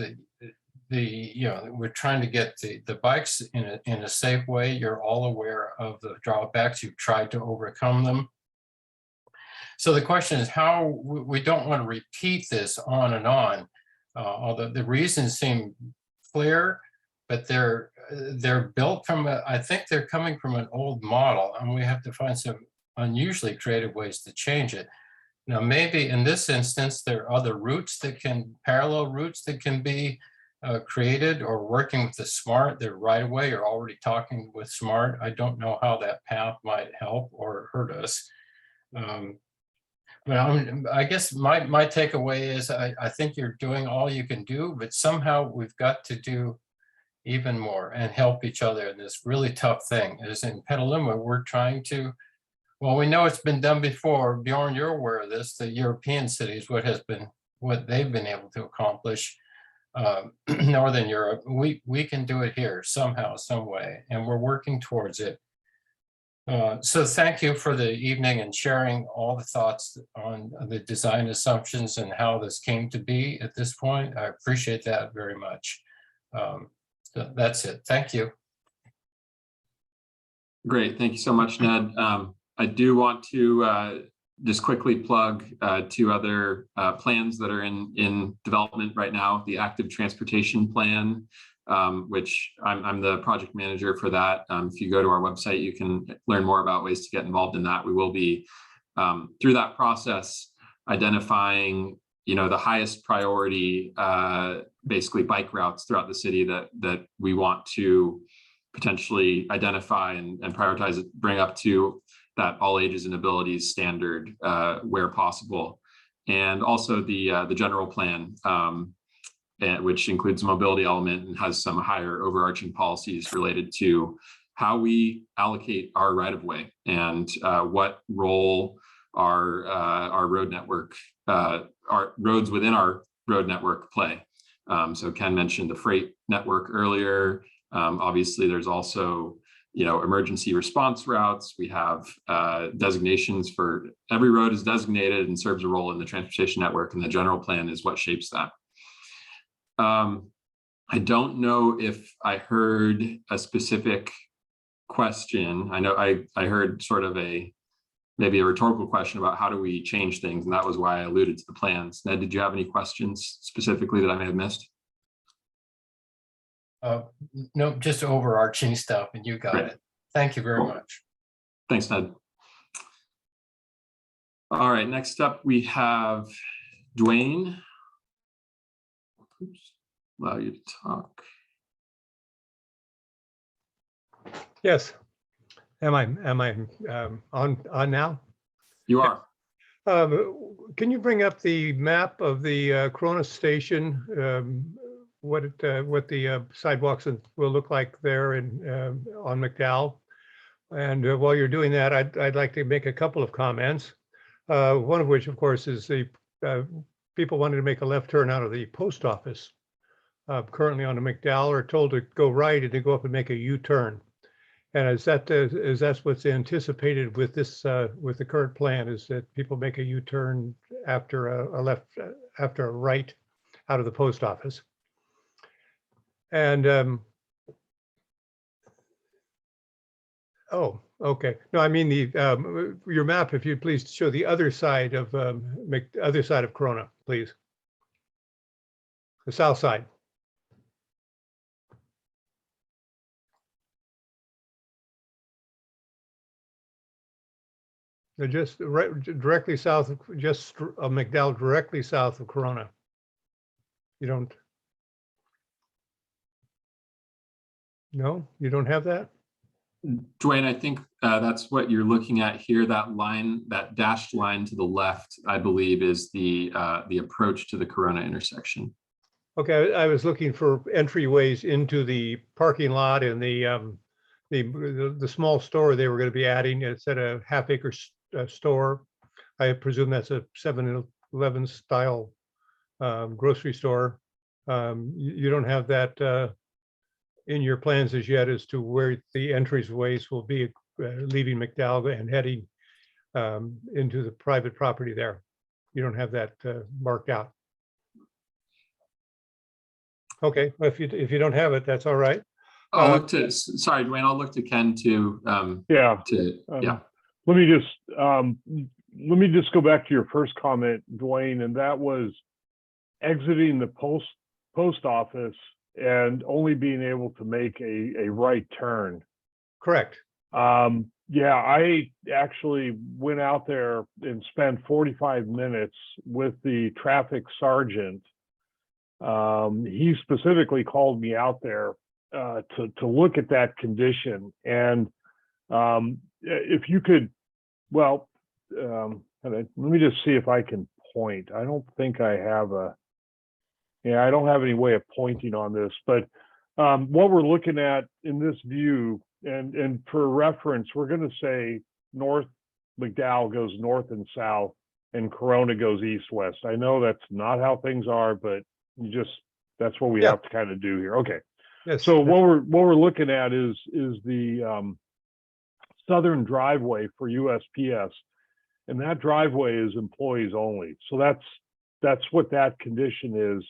we're trying to get the bikes in a safe way. You're all aware of the drawbacks. You've tried to overcome them. So the question is how we don't want to repeat this on and on. Although the reasons seem clear, but they're built from I think they're coming from an old model, and we have to find some unusually creative ways to change it. Now, maybe in this instance, there are other routes parallel routes that can be created, or working with the SMART, the right of way, or already talking with SMART. I don't know how that path might help or hurt us. But I guess my takeaway is I think you're doing all you can do, but somehow we've got to do even more and help each other in this really tough thing. As in Petaluma, we're trying to, well, we know it's been done before. Bjorn, you're aware of this, the European cities, what they've been able to accomplish. Northern Europe, we can do it here somehow, some way, and we're working towards it. So thank you for the evening and sharing all the thoughts on the design assumptions and how this came to be at this point. I appreciate that very much. So that's it. Thank you. Great. Thank you so much, Ned. I do want to just quickly plug two other plans that are in development right now. The active transportation plan, which I'm the project manager for that. If you go to our website, you can learn more about ways to get involved in that. We will be through that process identifying, the highest priority, basically bike routes throughout the city that we want to potentially identify and prioritize it, bring up to that all ages and abilities standard where possible. And also the general plan, which includes a mobility element and has some higher overarching policies related to how we allocate our right of way and what role our road network, our roads within our road network play. So Ken mentioned the freight network earlier. Obviously, there's also emergency response routes. We have designations for every road is designated and serves a role in the transportation network, and the general plan is what shapes that. I don't know if I heard a specific question. I know I heard sort of maybe a rhetorical question about how do we change things, and that was why I alluded to the plans. Ned, did you have any questions specifically that I may have missed? No, just overarching stuff, and you got it. Thank you very much. Thanks, Ned. All right, next up we have Dwayne. Oops. Allow you to talk. Yes. Am I on now? You are. Can you bring up the map of the Corona station? What the sidewalks will look like there on McDowell? And while you're doing that, I'd like to make a couple of comments. One of which, of course, is the people wanting to make a left turn out of the post office. Currently on the McDowell are told to go right and to go up and make a U-turn. And is that what's anticipated with this with the current plan, is that people make a U-turn after after a right out of the post office? And oh, okay. No, I mean your map. If you please show the other side of Corona, please. The south side. They're just directly south of McDowell, directly south of Corona. You don't? No, you don't have that? Dwayne, I think that's what you're looking at here. That line, that dashed line to the left, I believe, is the approach to the Corona intersection. Okay, I was looking for entryways into the parking lot and the small store they were going to be adding. It's at a half-acre store. I presume that's a 7-Eleven style grocery store. You don't have that in your plans as yet as to where the entryways will be leaving McDowell and heading into the private property there. You don't have that marked out. Okay, well, if you don't have it, that's all right. I'll look to, sorry, Dwayne, I'll look to Ken to yeah. Let me just go back to your first comment, Dwayne, and that was exiting the post office and only being able to make a right turn. Correct. Yeah, I actually went out there and spent 45 minutes with the traffic sergeant. He specifically called me out there to look at that condition. And if you could, well, let me just see if I can point. I don't think I have I don't have any way of pointing on this, but what we're looking at in this view, and for reference, we're going to say North McDowell goes north and south and Corona goes east-west. I know that's not how things are, but that's what we have to kind of do here. Okay. Yes. So what we're looking at is the southern driveway for USPS, and that driveway is employees only. So that's what that condition is.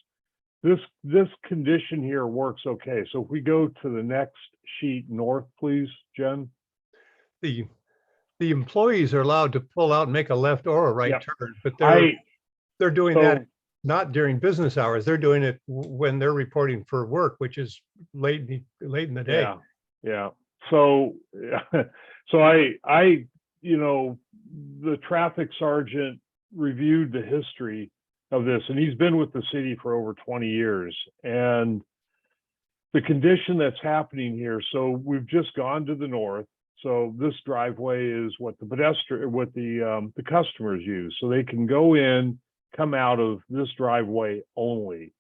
This condition here works okay. So if we go to the next sheet north, please, Jen. The employees are allowed to pull out and make a left or a right turn, but they're doing that not during business hours. They're doing it when they're reporting for work, which is late in the day. Yeah. So I the traffic sergeant reviewed the history of this, and he's been with the city for over 20 years. And the condition that's happening here, so we've just gone to the north. So this driveway is what the customers use. So they can go in, come out of this driveway only.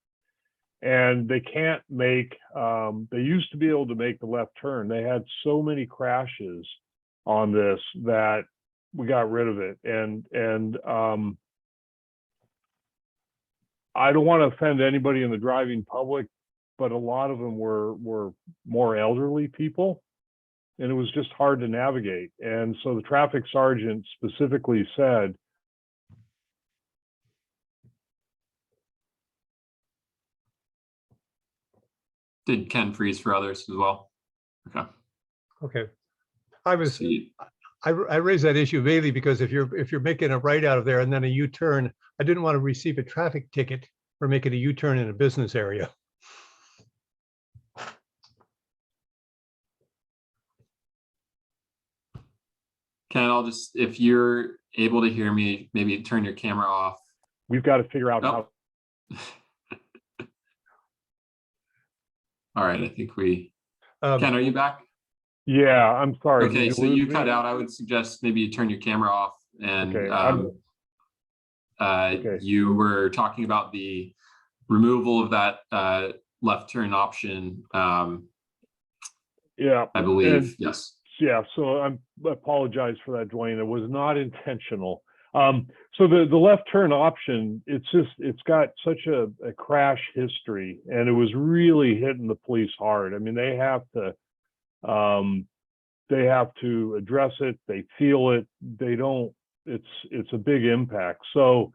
And they can't make, they used to be able to make the left turn. They had so many crashes on this that we got rid of it. And I don't want to offend anybody in the driving public, but a lot of them were more elderly people, and it was just hard to navigate. And so the traffic sergeant specifically said, did Ken freeze for others as well? Okay. I raised that issue mainly because if you're making a right out of there and then a U-turn, I didn't want to receive a traffic ticket for making a U-turn in a business area. Ken, I'll just, if you're able to hear me, maybe turn your camera off. We've got to figure out how. All right, I think Ken, are you back? Yeah, I'm sorry. Did Okay, so lose you me? cut out. I would suggest maybe you turn your camera off and Okay, okay. you were talking about the removal of that left turn option. Yeah. I believe, and- yes. Yeah, so I apologize for that, Dwayne. It was not intentional. So the left turn option, it's got such a crash history, and it was really hitting the police hard. I mean, they have to address it. They feel it. They don't. It's a big impact. So,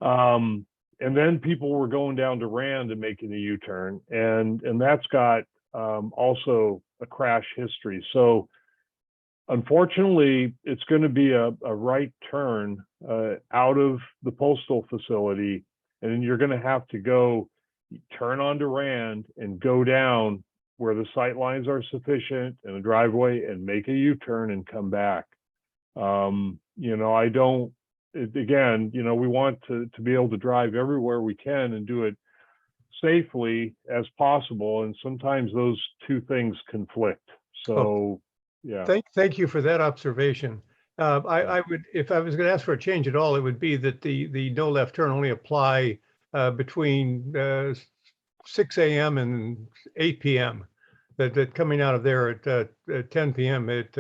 and then people were going down to Rand and making a U-turn, and that's got also a crash history. So, unfortunately, it's going to be a right turn out of the postal facility, and then you're going to have to go turn onto Rand and go down where the sight lines are sufficient and a driveway and make a U-turn and come back. Again, we want to be able to drive everywhere we can and do it safely as possible. And sometimes those two things conflict. So, yeah. Thank you for that observation. I would, if I was going to ask for a change at all, it would be that the no left turn only apply between 6 a.m. and 8 p.m. That coming out of there at 10 p.m. It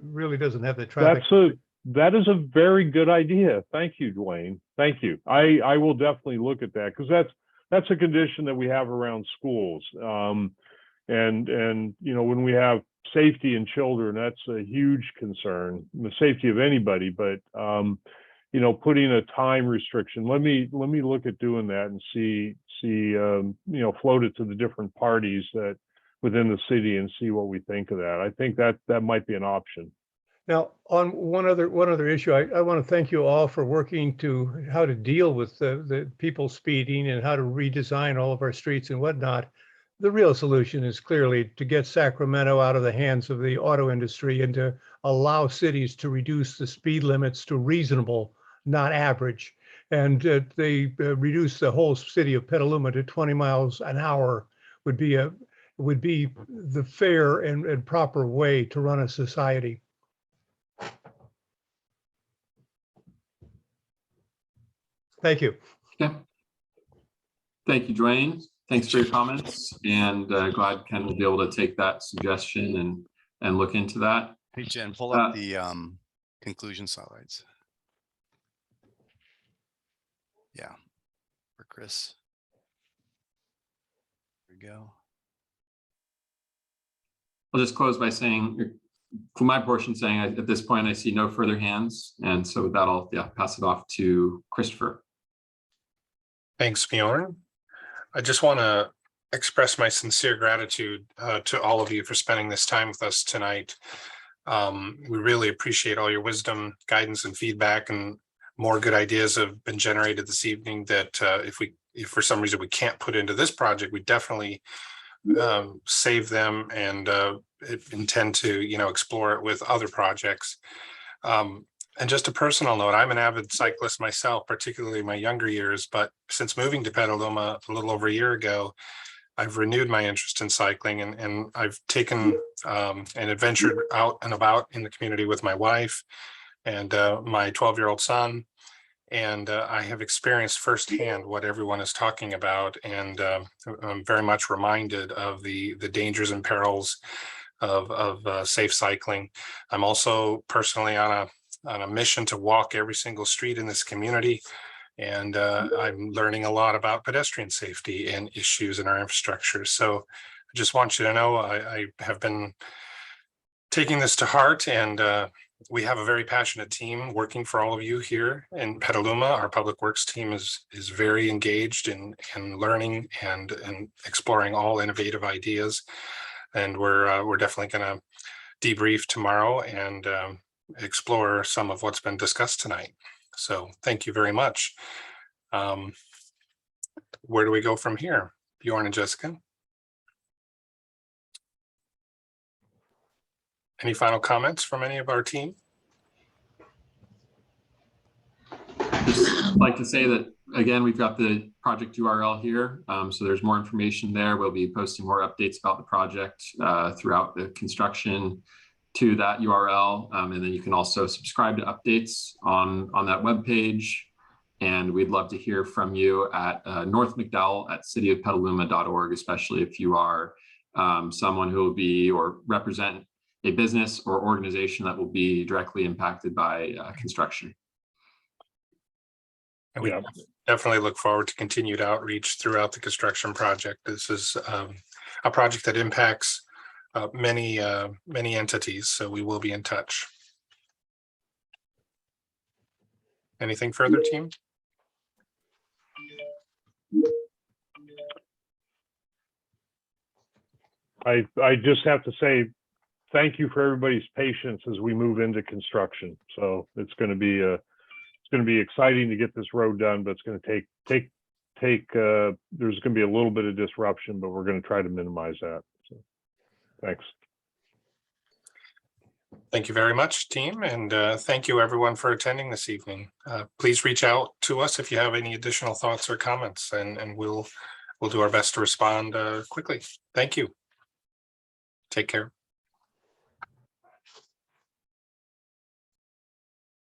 really doesn't have the traffic. That is a very good idea. Thank you, Dwayne. Thank you. I will definitely look at that, because that's a condition that we have around schools. And when we have safety in children, that's a huge concern, the safety of anybody, but putting a time restriction, let me look at doing that and see float it to the different parties that within the city and see what we think of that. I think that might be an option. Now, on one other issue, I want to thank you all for working to how to deal with the people speeding and how to redesign all of our streets and whatnot. The real solution is clearly to get Sacramento out of the hands of the auto industry and to allow cities to reduce the speed limits to reasonable, not average. And they reduce the whole city of Petaluma to 20 miles an hour would be the fair and proper way to run a society. Thank you. Okay. Thank you, Dwayne. Thanks for your comments, and glad Ken will be able to take that suggestion and look into that. Hey, Jen, pull up the conclusion slides. Yeah, for Chris. There we go. I'll just close by saying, for my portion, saying at this point, I see no further hands. And so with that, I'll pass it off to Christopher. Thanks, Bjorn. I just want to express my sincere gratitude to all of you for spending this time with us tonight. We really appreciate all your wisdom, guidance, and feedback, and more good ideas have been generated this evening that if for some reason we can't put into this project, we definitely save them and intend to explore it with other projects. And just a personal note, I'm an avid cyclist myself, particularly in my younger years, but since moving to Petaluma a little over a year ago, I've renewed my interest in cycling, and I've taken and adventured out and about in the community with my wife and my 12-year-old son. And I have experienced firsthand what everyone is talking about. And I'm very much reminded of the dangers and perils of safe cycling. I'm also personally on a mission to walk every single street in this community. And I'm learning a lot about pedestrian safety and issues in our infrastructure. So I just want you to know I have been taking this to heart, and we have a very passionate team working for all of you here in Petaluma. Our public works team is very engaged in learning and exploring all innovative ideas. And we're definitely going to debrief tomorrow and explore some of what's been discussed tonight. So thank you very much. Where do we go from here? Bjorn and Jessica? Any final comments from any of our team? Just like to say that, again, we've got the project URL here. So there's more information there. We'll be posting more updates about the project throughout the construction to that URL. And then you can also subscribe to updates on that webpage. And we'd love to hear from you at North McDowell at cityofpetaluma.org, especially if you are someone who will be or represent a business or organization that will be directly impacted by construction. And we definitely look forward to continued outreach throughout the construction project. This is a project that impacts many entities, so we will be in touch. Anything further, team? I just have to say thank you for everybody's patience as we move into construction. So it's going to be exciting to get this road done, but it's going to take there's going to be a little bit of disruption, but we're going to try to minimize that. So thanks. Thank you very much, team, and thank you everyone for attending this evening. Please reach out to us if you have any additional thoughts or comments, and we'll do our best to respond quickly. Thank you. Take care.